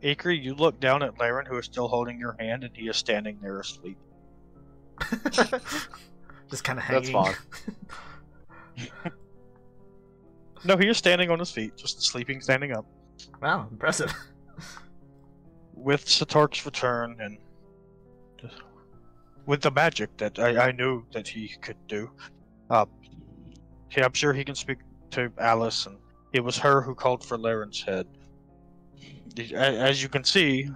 Speaker 1: Ikrie, you look down at Larin, who is still holding your hand, and he is standing there asleep.
Speaker 4: Just kind of hanging.
Speaker 3: That's fine.
Speaker 1: No, he is standing on his feet, just sleeping, standing up.
Speaker 4: Wow, impressive.
Speaker 1: With Setari's return, and with the magic that I knew that he could do, yeah, I'm sure he can speak to Alice and It was her who called for Larin's head. As you can see,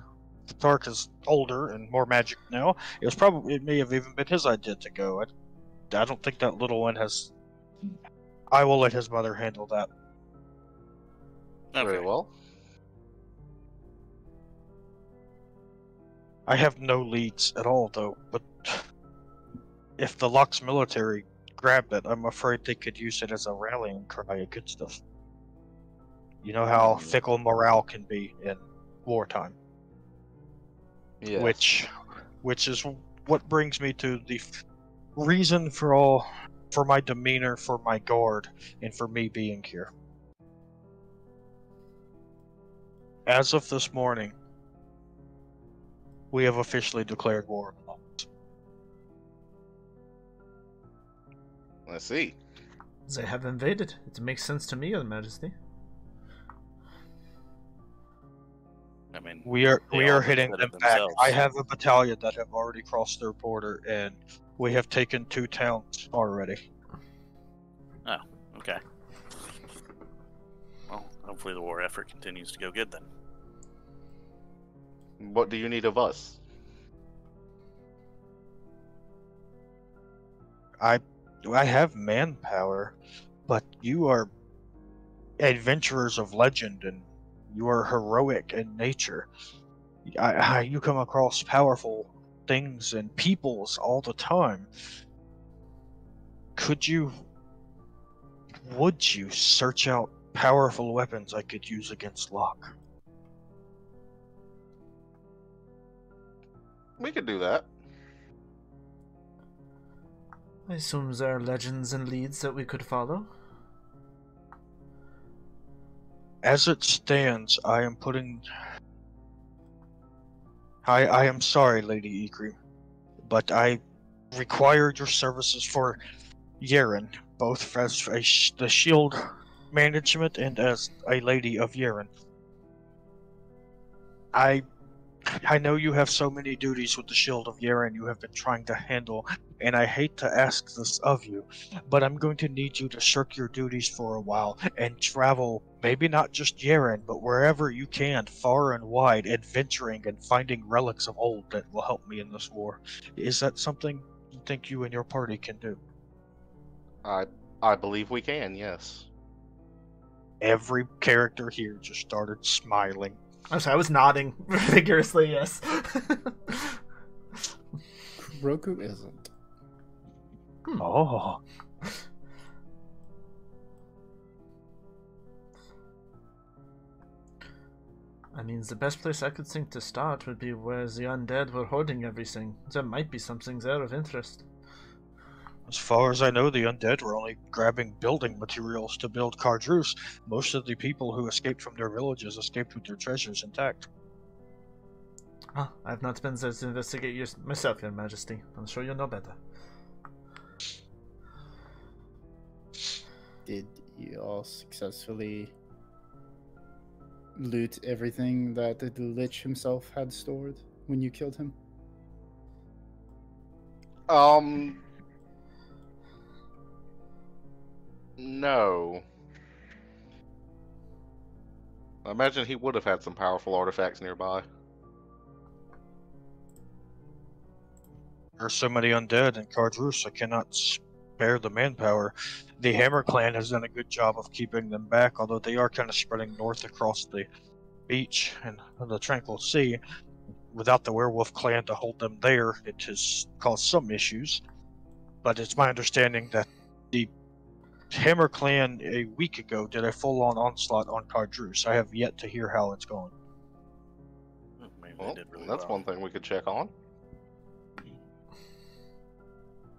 Speaker 1: the Tark is older and more magic now. It may have even been his idea to go. I don't think that little one has. I will let his mother handle that.
Speaker 2: Okay.
Speaker 3: Very well.
Speaker 1: I have no leads at all, though. But if the Lux military grabbed it, I'm afraid they could use it as a rallying cry against us. You know how fickle morale can be in wartime.
Speaker 3: Yes.
Speaker 1: Which is what brings me to the reason for my demeanor, for my guard, and for me being here. As of this morning, we have officially declared war on us.
Speaker 3: Let's see.
Speaker 4: They have invaded. It makes sense to me, Your Majesty.
Speaker 2: I mean,
Speaker 1: We are
Speaker 2: all
Speaker 1: hitting
Speaker 2: said
Speaker 1: them
Speaker 2: it
Speaker 1: back.
Speaker 2: themselves.
Speaker 1: I have a battalion that have already crossed their border, and we have taken 2 towns already.
Speaker 2: Oh, okay. Well, hopefully the war effort continues to go good then.
Speaker 3: What do you need of us?
Speaker 1: I have manpower, but you are adventurers of legend, and you are heroic in nature. You come across powerful things and peoples all the time. Would you search out powerful weapons I could use against Locke?
Speaker 3: We could do that.
Speaker 4: I assume there are legends and leads that we could follow.
Speaker 1: As it stands, I am putting... I am sorry, Lady Ikrie, but I required your services for Yeren, both as the shield management and as a Lady of Yeren. I know you have so many duties with the Shield of Yeren you have been trying to handle, and I hate to ask this of you, but I'm going to need you to shirk your duties for a while and travel, maybe not just Yeren, but wherever you can, far and wide, adventuring and finding relics of old that will help me in this war. Is that something you think you and your party can do?
Speaker 3: I believe we can, yes.
Speaker 1: Every character here just started smiling.
Speaker 4: I'm sorry, I was nodding vigorously, yes.
Speaker 5: Kuroku isn't.
Speaker 1: Oh.
Speaker 4: I mean, the best place I could think to start would be where the undead were hoarding everything. There might be something there of interest.
Speaker 1: As far as I know, the undead were only grabbing building materials to build Kardrus. Most of the people who escaped from their villages escaped with their treasures intact.
Speaker 4: Ah, I have not been there to investigate myself, Your Majesty. I'm sure you know better.
Speaker 5: Did you all successfully loot everything that the Lich himself had stored when you killed him?
Speaker 3: No. I imagine he would have had some powerful artifacts nearby.
Speaker 1: There are so many undead in Kardrus, I cannot spare the manpower. The Hammer Clan has done a good job of keeping them back, although they are kind of spreading north across the beach and the Tranquil Sea. Without the Werewolf Clan to hold them there, it has caused some issues. But it's my understanding that the Hammer Clan a week ago did a full-on onslaught on Kardrus. I have yet to hear how it's going.
Speaker 2: Maybe
Speaker 3: Well,
Speaker 2: they did really
Speaker 3: that's
Speaker 2: well.
Speaker 3: one thing we could check on.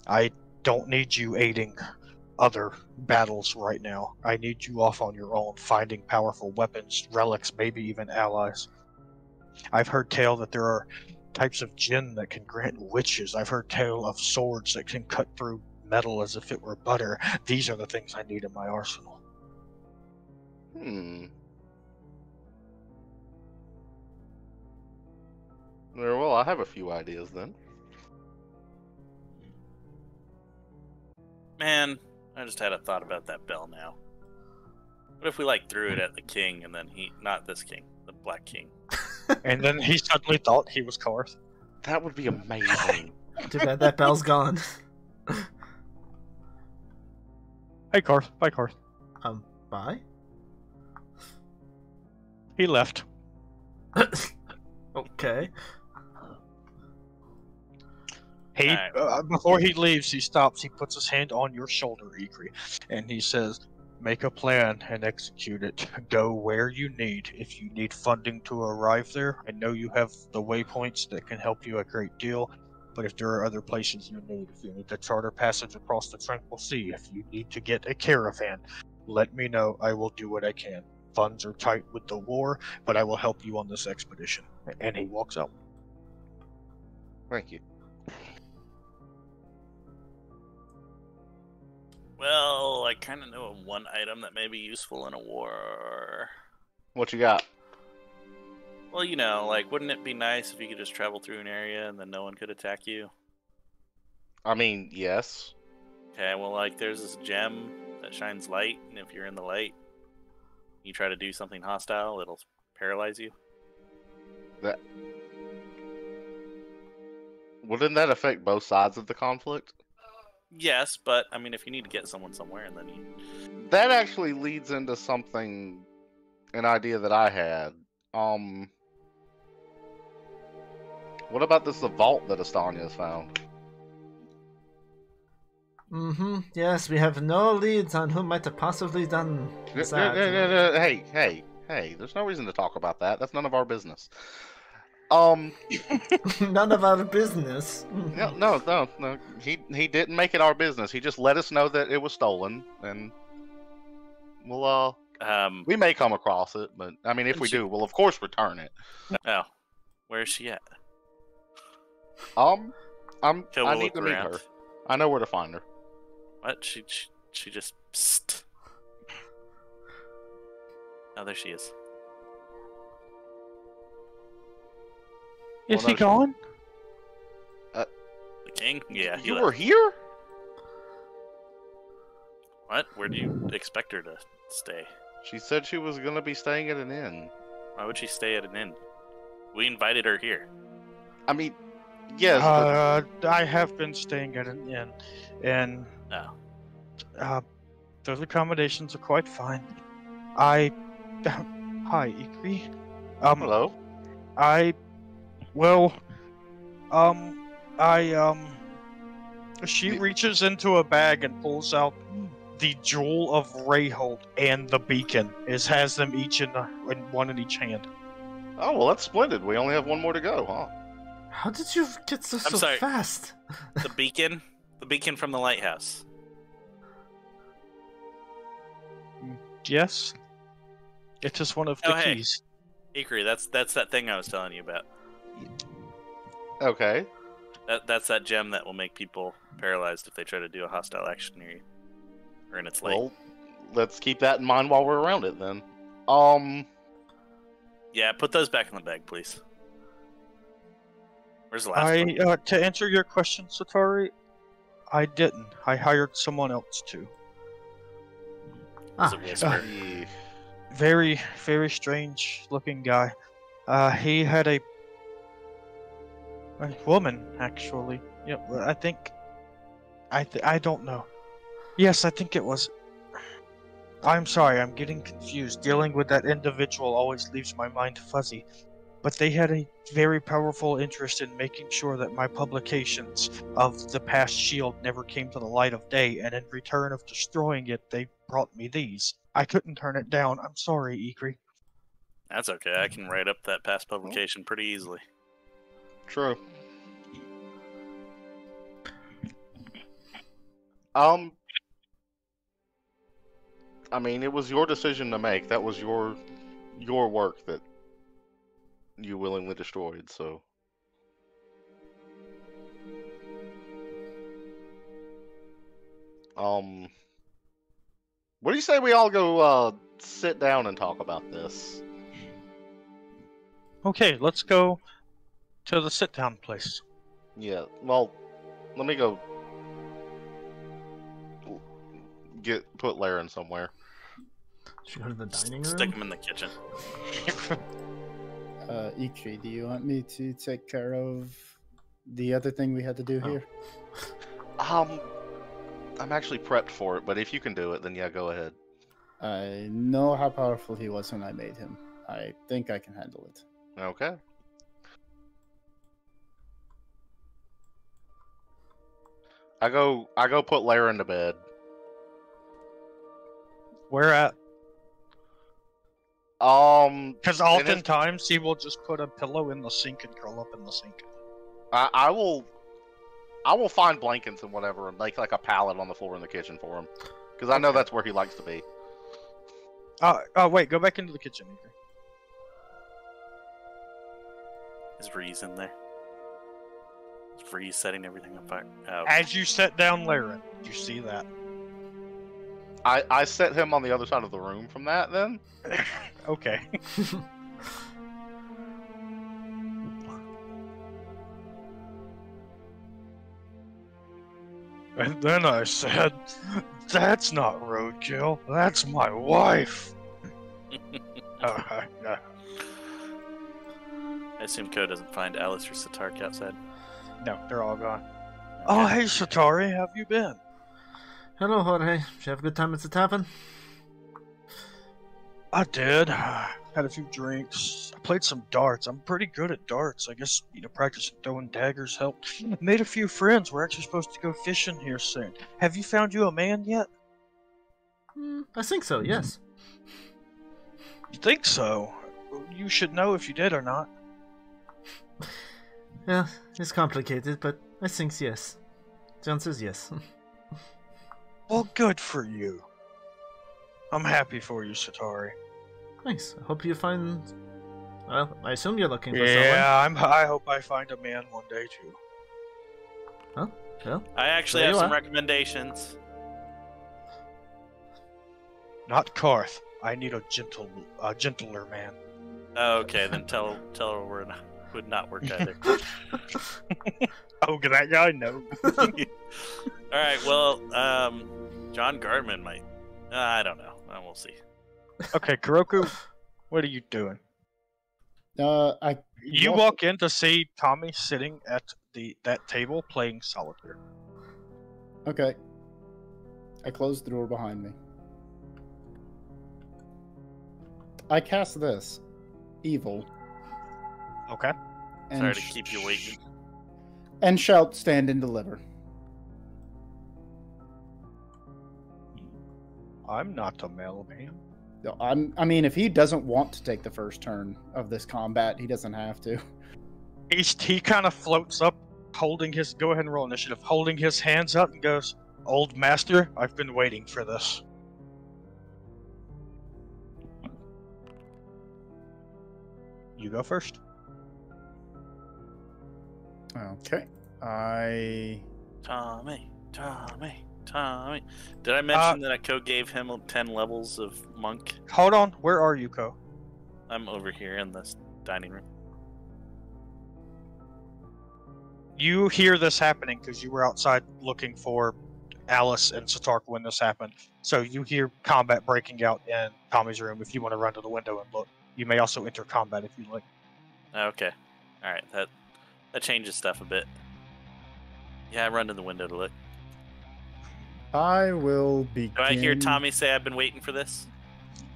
Speaker 1: I don't need you aiding other battles right now. I need you off on your own, finding powerful weapons, relics, maybe even allies. I've heard tale that there are types of djinn that can grant witches. I've heard tale of swords that can cut through metal as if it were butter. These are the things I need in my arsenal.
Speaker 3: Very well, I have a few ideas then.
Speaker 2: Man, I just had a thought about that bell now. What if we like threw it at the king and then not this king, the Black King?
Speaker 1: And then he suddenly thought he was Karth.
Speaker 3: That would be amazing.
Speaker 4: Too bad that bell's gone.
Speaker 1: Hey, Karth. Bye, Karth.
Speaker 4: Bye?
Speaker 1: He left.
Speaker 4: Okay.
Speaker 1: He
Speaker 2: Alright.
Speaker 1: before he leaves, he stops. He puts his hand on your shoulder, Ikrie, and he says, "Make a plan and execute it. Go where you need. If you need funding to arrive there, I know you have the waypoints that can help you a great deal. But if there are other places you need, if you need to charter passage across the Tranquil Sea, if you need to get a caravan, let me know. I will do what I can. Funds are tight with the war, but I will help you on this expedition." And he walks out.
Speaker 3: Thank you.
Speaker 2: Well, I kind of know of one item that may be useful in a war.
Speaker 3: What you got?
Speaker 2: Well, you know, like, wouldn't it be nice if you could just travel through an area and then no one could attack you?
Speaker 3: I mean, yes.
Speaker 2: Okay, well, like, there's this gem that shines light, and if you're in the light, you try to do something hostile, it'll paralyze you.
Speaker 3: That wouldn't that affect both sides of the conflict?
Speaker 2: Yes, but, I mean, if you need to get someone somewhere, and then you...
Speaker 3: That actually leads into something, an idea that I had. What about the vault that Estanya has found?
Speaker 4: Mm-hmm. Yes, we have no leads on who might have possibly done that.
Speaker 3: Hey, there's no reason to talk about that. That's none of our business.
Speaker 4: None of our business.
Speaker 3: No. He didn't make it our business. He just let us know that it was stolen, and we'll we may come across it, but I mean, if we do, we'll of course return it.
Speaker 2: Oh, where is she at?
Speaker 3: I
Speaker 2: We'll
Speaker 3: need
Speaker 2: look
Speaker 3: to meet
Speaker 2: around.
Speaker 3: her. I know where to find her.
Speaker 2: What? She just... Psst. Oh, there she is.
Speaker 1: Is
Speaker 3: Well,
Speaker 1: he
Speaker 3: no,
Speaker 1: gone?
Speaker 2: The king? Yeah, he
Speaker 3: You
Speaker 2: left.
Speaker 3: were here?
Speaker 2: What? Where do you expect her to stay?
Speaker 3: She said she was gonna be staying at an inn.
Speaker 2: Why would she stay at an inn? We invited her here.
Speaker 3: I mean, yes, but
Speaker 1: I have been staying at an inn, and
Speaker 2: Oh.
Speaker 1: those accommodations are quite fine. Hi, Ikrie.
Speaker 3: hello.
Speaker 1: She
Speaker 3: Y-
Speaker 1: reaches into a bag and pulls out the Jewel of Rayhold and the beacon. It has them each in one in each hand.
Speaker 3: Oh well, that's splendid. We only have one more to go, huh?
Speaker 4: How did you get so
Speaker 2: sorry.
Speaker 4: fast?
Speaker 2: The beacon? The beacon from the lighthouse.
Speaker 1: Yes, it is one of the
Speaker 2: Oh, hey.
Speaker 1: keys.
Speaker 2: Ikrie, that's that thing I was telling you about.
Speaker 3: Okay.
Speaker 2: That's that gem that will make people paralyzed if they try to do a hostile action near you. Or in its light.
Speaker 3: Well, let's keep that in mind while we're around it then.
Speaker 2: Yeah, put those back in the bag, please. Where's the last one?
Speaker 1: To answer your question, Setari, I didn't. I hired someone else to.
Speaker 2: Was it Whisper?
Speaker 3: Yeah.
Speaker 1: Very, very strange looking guy. He had a woman, actually. Yeah, I think. I don't know. Yes, I think it was. I'm sorry, I'm getting confused. Dealing with that individual always leaves my mind fuzzy. But they had a very powerful interest in making sure that my publications of the past shield never came to the light of day, and in return of destroying it, they brought me these. I couldn't turn it down. I'm sorry, Ikrie.
Speaker 2: That's okay. I can write up that past publication pretty easily.
Speaker 3: True. I mean, it was your decision to make. That was your work that you willingly destroyed, so. What do you say we all go sit down and talk about this?
Speaker 1: Okay, let's go to the sit-down place.
Speaker 3: Yeah, well, let me go put Larin somewhere.
Speaker 4: Should we go to the dining room?
Speaker 2: Stick him in the kitchen.
Speaker 5: Ikrie, do you want me to take care of the other thing we had to do here?
Speaker 3: I'm actually prepped for it, but if you can do it, then yeah, go ahead.
Speaker 5: I know how powerful he was when I made him. I think I can handle it.
Speaker 3: Okay. I go put Larin to bed.
Speaker 1: Where at? Because oftentimes he will just put a pillow in the sink and curl up in the sink.
Speaker 3: I will find blankets and whatever and make like a pallet on the floor in the kitchen for him, because I know that's where he likes to be.
Speaker 1: Oh wait, go back into the kitchen.
Speaker 2: Is Vree's in there? Is Vree's setting everything on fire? Oh.
Speaker 1: As you set down Larin, you see that.
Speaker 3: I set him on the other side of the room from that, then?
Speaker 1: Okay. And then I said, that's not roadkill, that's my wife.
Speaker 2: I assume Ko doesn't find Alice or Setari outside.
Speaker 1: No, they're all gone.
Speaker 2: Okay.
Speaker 1: Oh, hey, Setari, how have you been?
Speaker 4: Hello, Jorge. Did you have a good time at the tavern?
Speaker 1: I did. Had a few drinks. I played some darts. I'm pretty good at darts. I guess, practicing throwing daggers helped. Made a few friends. We're actually supposed to go fishing here soon. Have you found you a man yet?
Speaker 4: I think so, yes.
Speaker 1: You think so? You should know if you did or not.
Speaker 4: Yeah, it's complicated, but I think yes. The answer is yes.
Speaker 1: Well, good for you. I'm happy for you, Setari.
Speaker 4: Thanks. I hope you find... Well, I assume you're looking for someone.
Speaker 1: Yeah, I hope I find a man one day, too.
Speaker 4: Huh? Well,
Speaker 2: I actually have some recommendations.
Speaker 1: Not Karth. I need a gentler man.
Speaker 2: Okay, then tell her would not work either.
Speaker 1: Oh, that guy? No.
Speaker 2: Alright, well, John Gardman might. I don't know. We'll see.
Speaker 1: Okay, Kuroku, what are you doing? You walk in to see Tommy sitting at that table playing solitaire.
Speaker 5: Okay. I close the door behind me. I cast this. Evil.
Speaker 1: Okay.
Speaker 5: And
Speaker 2: sorry to keep you waiting.
Speaker 5: And shout, stand and deliver.
Speaker 1: I'm not a mailman.
Speaker 5: No, I mean, if he doesn't want to take the first turn of this combat, he doesn't have to.
Speaker 1: He kind of floats up, holding his... Go ahead and roll initiative. Holding his hands up and goes, Old Master, I've been waiting for this. You go first.
Speaker 5: Okay.
Speaker 2: Tommy. Did I mention that Ko gave him 10 levels of monk?
Speaker 1: Hold on. Where are you, Ko?
Speaker 2: I'm over here in this dining room.
Speaker 1: You hear this happening because you were outside looking for Alice and Setari when this happened. So you hear combat breaking out in Tommy's room. If you want to run to the window and look, you may also enter combat if you like.
Speaker 2: Okay. Alright, that changes stuff a bit. Yeah, I run to the window to look.
Speaker 5: I will begin...
Speaker 2: Do I hear Tommy say I've been waiting for this?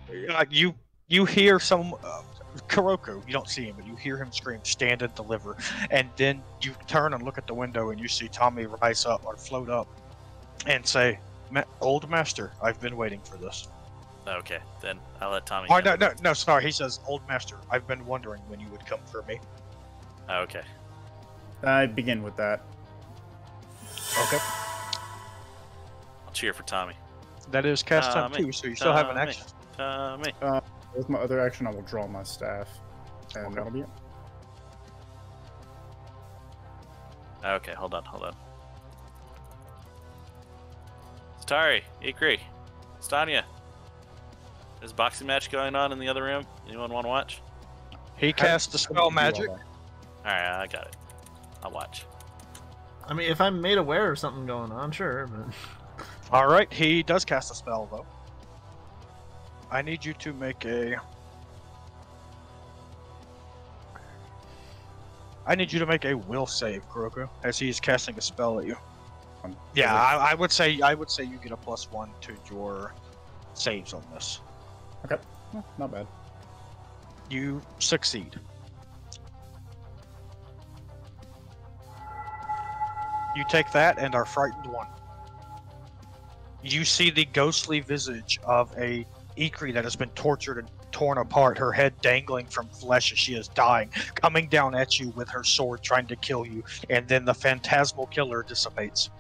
Speaker 1: You hear some... Kuroku, you don't see him, but you hear him scream, stand and deliver. And then you turn and look at the window and you see Tommy rise up or float up and say, Old Master, I've been waiting for this.
Speaker 2: Okay, then I'll let Tommy
Speaker 1: Oh, no, sorry. He says, Old Master, I've been wondering when you would come for me.
Speaker 2: Okay.
Speaker 5: I begin with that.
Speaker 1: Okay.
Speaker 2: I'll cheer for Tommy.
Speaker 1: That is cast time too, so you still have an action.
Speaker 2: Tommy.
Speaker 5: With my other action, I will draw my staff. And that'll be it.
Speaker 2: Okay, hold on. Setari, Ikrie, Stanya. There's a boxing match going on in the other room. Anyone want to watch?
Speaker 1: He cast the spell magic.
Speaker 2: Alright, I got it. I'll watch.
Speaker 4: I mean, if I'm made aware of something going on, sure, but...
Speaker 1: Alright, he does cast a spell, though. I need you to make a... I need you to make a will save, Kuroku, as he's casting a spell at you. Yeah, I would say you get a +1 to your saves on this.
Speaker 5: Okay, well, not bad.
Speaker 1: You succeed. You take that and are frightened 1. You see the ghostly visage of a Ikrie that has been tortured and torn apart, her head dangling from flesh as she is dying, coming down at you with her sword trying to kill you, and then the phantasmal killer dissipates.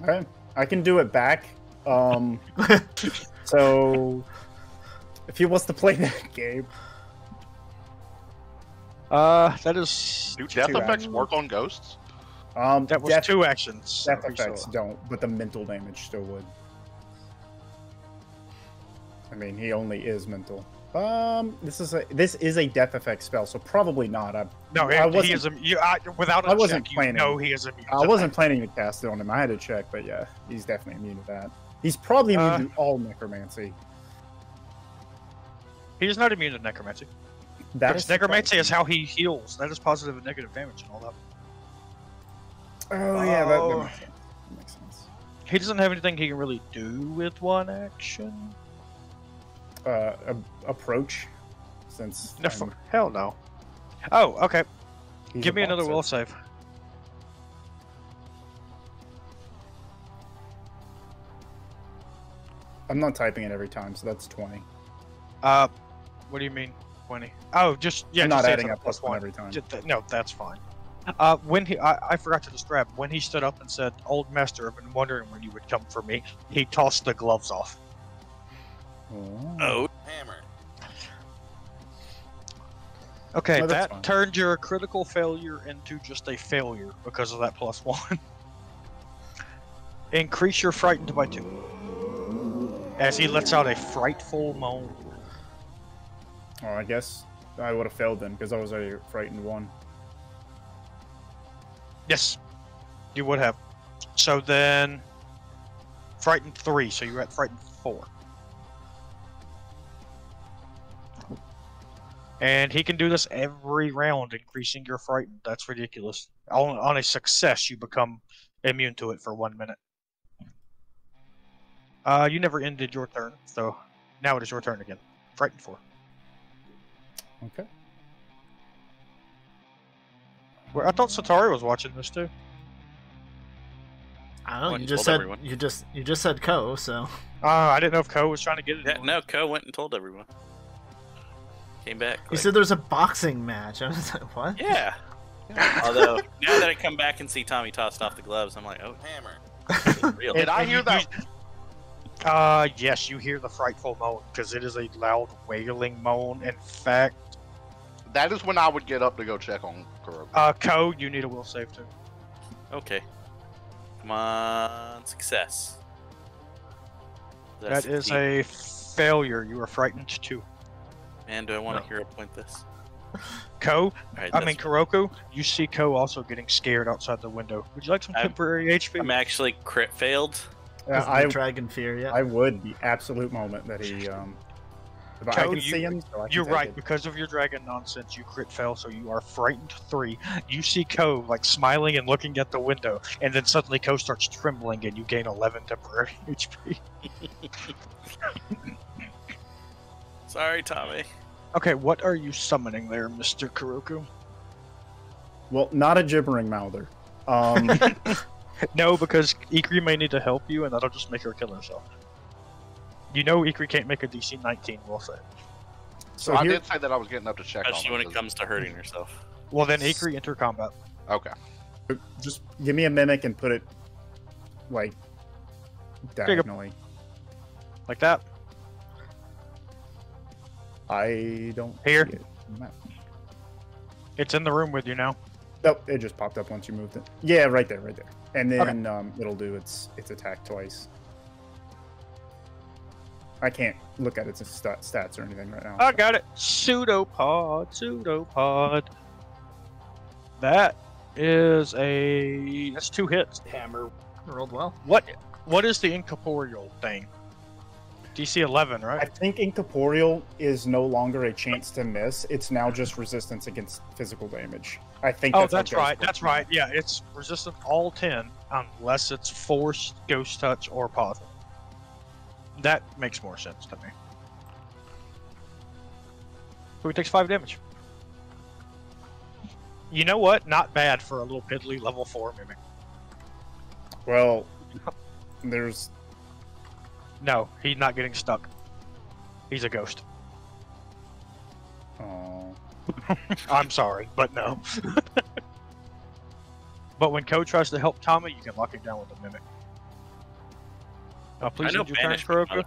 Speaker 5: Okay, I can do it back. So if he wants to play that game,
Speaker 1: that is
Speaker 3: do death effects work on ghosts?
Speaker 1: That was 2 actions.
Speaker 5: Death effects don't, but the mental damage still would. I mean, he only is mental. This is a death effect spell, so probably not.
Speaker 1: He is without a check, you know he is immune.
Speaker 5: I wasn't planning to cast it on him. I had to check, but yeah, he's definitely immune to that. He's probably immune to all necromancy.
Speaker 1: He is not immune to necromancy. Necromancy is how he heals. That is positive and negative damage and all that.
Speaker 5: Oh yeah, that makes sense.
Speaker 1: He doesn't have anything he can really do with 1 action.
Speaker 5: Approach, since
Speaker 1: hell no. Oh, okay. Give me another will save.
Speaker 5: I'm not typing it every time, so that's 20.
Speaker 1: What do you mean 20? Oh,
Speaker 5: I'm not adding up +1 every time.
Speaker 1: No, that's fine. When I forgot to describe, when he stood up and said, "Old master, I've been wondering when you would come for me," he tossed the gloves off.
Speaker 2: Oh, hammer.
Speaker 1: Okay, that turned your critical failure into just a failure because of that +1. Increase your frightened by 2. As he lets out a frightful moan.
Speaker 5: Oh, I guess I would have failed then because I was already frightened 1.
Speaker 1: Yes, you would have. So then, frightened 3. So you're at frightened 4. And he can do this every round, increasing your frightened. That's ridiculous. On a success, you become immune to it for 1 minute. You never ended your turn, so now it is your turn again. Frightened 4.
Speaker 5: Okay.
Speaker 1: I thought Setari was watching this too.
Speaker 4: I don't know. You just said Ko, so.
Speaker 1: I didn't know if Ko was trying to get it.
Speaker 2: Yeah, no, Ko went and told everyone. Came back.
Speaker 4: He said there's a boxing match. I was like, what?
Speaker 2: Yeah. Although now that I come back and see Tommy tossed off the gloves, I'm like, oh, hammer. Real.
Speaker 3: Did I hear that?
Speaker 1: Yes, you hear the frightful moan because it is a loud wailing moan. In fact,
Speaker 3: that is when I would get up to go check on Kuroku.
Speaker 1: Ko, you need a will save too.
Speaker 2: Okay. Come on, success.
Speaker 1: That is a failure. You are frightened 2.
Speaker 2: Man, do I want to hero point this?
Speaker 1: Ko, Kuroku, you see Ko also getting scared outside the window. Would you like some temporary HP?
Speaker 2: I'm actually crit failed.
Speaker 4: Dragon fear yet?
Speaker 5: I would, the absolute moment that he if I can see him, so I can
Speaker 1: you're right,
Speaker 5: it.
Speaker 1: because of your dragon nonsense, you crit fail, so you are frightened 3. You see Ko like smiling and looking at the window, and then suddenly Ko starts trembling and you gain 11 temporary HP.
Speaker 2: Sorry, Tommy.
Speaker 1: Okay, what are you summoning there, Mr. Kuroku?
Speaker 5: Well, not a gibbering mouther.
Speaker 1: No, because Ikrie may need to help you, and that'll just make her kill herself. You know Ikrie can't make a DC 19, we'll say.
Speaker 3: So I did say that I was getting up to check on
Speaker 2: Especially when it comes to hurting herself.
Speaker 1: Well, then Ikrie, enter combat.
Speaker 3: Okay.
Speaker 5: Just give me a mimic and put it, like, diagonally.
Speaker 1: Like that?
Speaker 5: I don't
Speaker 1: Here?
Speaker 5: see it.
Speaker 1: It's in the room with you now.
Speaker 5: Nope, it just popped up once you moved it. Yeah, right there. And then it'll do its attack twice. I can't look at its stats or anything right now.
Speaker 1: I got it. Pseudopod. That's 2 hits.
Speaker 4: Hammer rolled well.
Speaker 1: What is the incorporeal thing? DC 11, right?
Speaker 5: I think Incorporeal is no longer a chance to miss. It's now just resistance against physical damage. I think.
Speaker 1: That's right. That's right. Yeah, it's resistant all 10 unless it's Force, Ghost Touch, or Poison. That makes more sense to me. So he takes 5 damage. You know what? Not bad for a little piddly level 4 mimic.
Speaker 5: Well, there's...
Speaker 1: No, he's not getting stuck. He's a ghost.
Speaker 5: Oh.
Speaker 1: I'm sorry, but no. But when Ko tries to help Tommy, you can lock him down with a mimic. Please end your turn, Kuroku.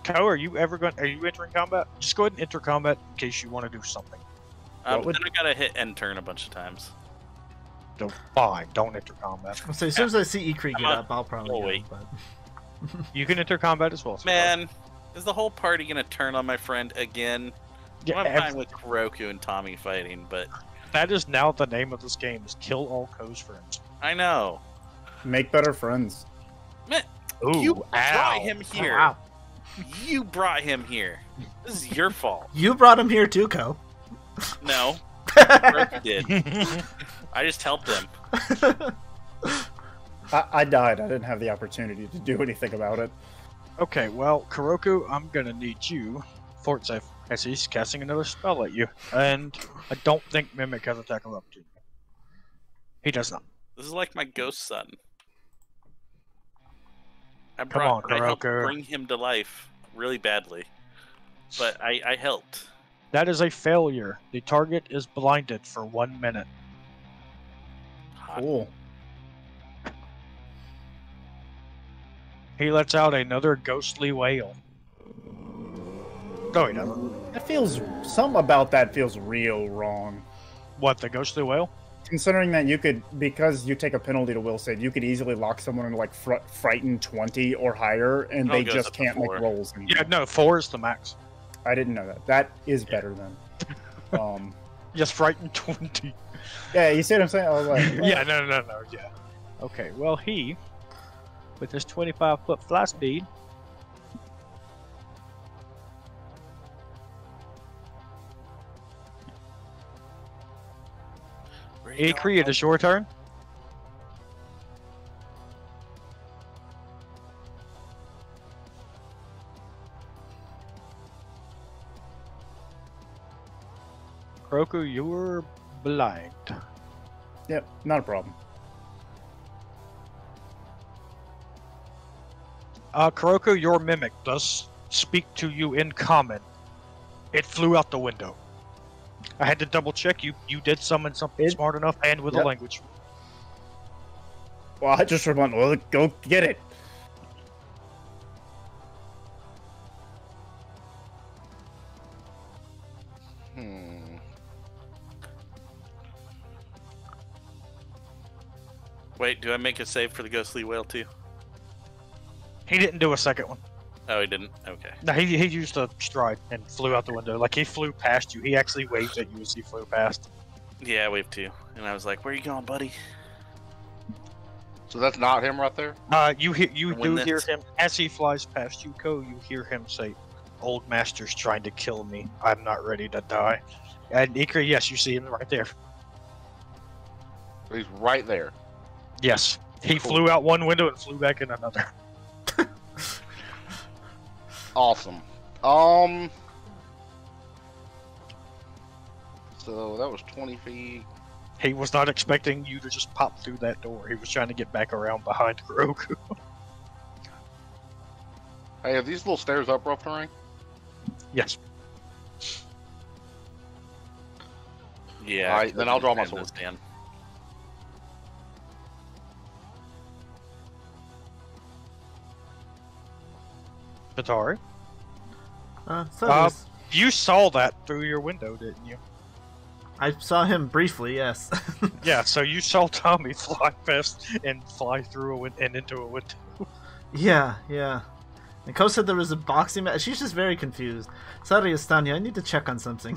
Speaker 1: Ko, are you entering combat? Just go ahead and enter combat in case you want to do something.
Speaker 2: Then I gotta hit end turn a bunch of times.
Speaker 1: Fine, don't enter combat.
Speaker 4: So as soon as I see Ikrie get up, I'll probably
Speaker 2: wait.
Speaker 4: But...
Speaker 1: You can enter combat as well.
Speaker 2: Man, is the whole party gonna turn on my friend again?
Speaker 1: Yeah,
Speaker 2: I'm fine with Kuroku and Tommy fighting, but...
Speaker 1: That is now the name of this game, is Kill All Ko's Friends.
Speaker 2: I know.
Speaker 5: Make better friends.
Speaker 2: Man, you brought him here. Ow. You brought him here. This is your fault.
Speaker 4: You brought him here too, Ko.
Speaker 2: No. Kuroku did. I just helped him.
Speaker 5: I died. I didn't have the opportunity to do anything about it.
Speaker 1: Okay, well, Kuroku, I'm gonna need you. Fort safe, as he's casting another spell at you. And I don't think Mimic has attack of opportunity. He does not.
Speaker 2: This is like my ghost son. I
Speaker 1: Come on,
Speaker 2: helped
Speaker 1: Kuroku.
Speaker 2: bring him to life really badly. But I helped.
Speaker 1: That is a failure. The target is blinded for 1 minute.
Speaker 5: Cool.
Speaker 1: He lets out another ghostly wail. No, he doesn't.
Speaker 5: That feels... Something about that feels real wrong.
Speaker 1: What, the ghostly wail?
Speaker 5: Considering that you could, because you take a penalty to will save, you could easily lock someone into like frighten 20 or higher, and they just can't make rolls anymore.
Speaker 1: Yeah, no, 4 is the max.
Speaker 5: I didn't know that. That is better then.
Speaker 1: Just frighten 20.
Speaker 5: Yeah, you see what I'm saying? I was like, oh.
Speaker 1: Yeah, no, yeah. Okay, well, he, with his 25-foot fly speed, Ikrie, it is your turn. Kuroku, you're blind.
Speaker 5: Yep, not a problem.
Speaker 1: Kuroku, your mimic does speak to you in common. It flew out the window. I had to double check. You did summon something smart enough and with a language.
Speaker 5: Well, I just remember, well, go get it.
Speaker 2: Wait, do I make a save for the ghostly whale too?
Speaker 1: He didn't do a second one.
Speaker 2: Oh, he didn't? Okay.
Speaker 1: No, he used a stride and flew out the window. Like, he flew past you. He actually waved at you as he flew past.
Speaker 2: Yeah, I waved too. And I was like, where are you going, buddy?
Speaker 3: So that's not him right there?
Speaker 1: You do hear him, as he flies past you, Ko, you hear him say, "Old Master's trying to kill me. I'm not ready to die." And Ikrie, yes, you see him right there.
Speaker 3: He's right there.
Speaker 1: Yes. He flew out one window and flew back in another.
Speaker 3: Awesome. So that was 20 feet.
Speaker 1: He was not expecting you to just pop through that door. He was trying to get back around behind Kuroku.
Speaker 3: Hey, are these little stairs up rough terrain?
Speaker 1: Yes.
Speaker 2: Yeah.
Speaker 3: All right, then I'll draw my sword.
Speaker 1: Setari?
Speaker 4: So
Speaker 1: you saw that through your window, didn't you?
Speaker 4: I saw him briefly, yes.
Speaker 1: Yeah, so you saw Tommy fly past and fly through and into a window.
Speaker 4: Yeah. And Ko said there was a boxing match. She's just very confused. Sorry, Estanya, I need to check on something.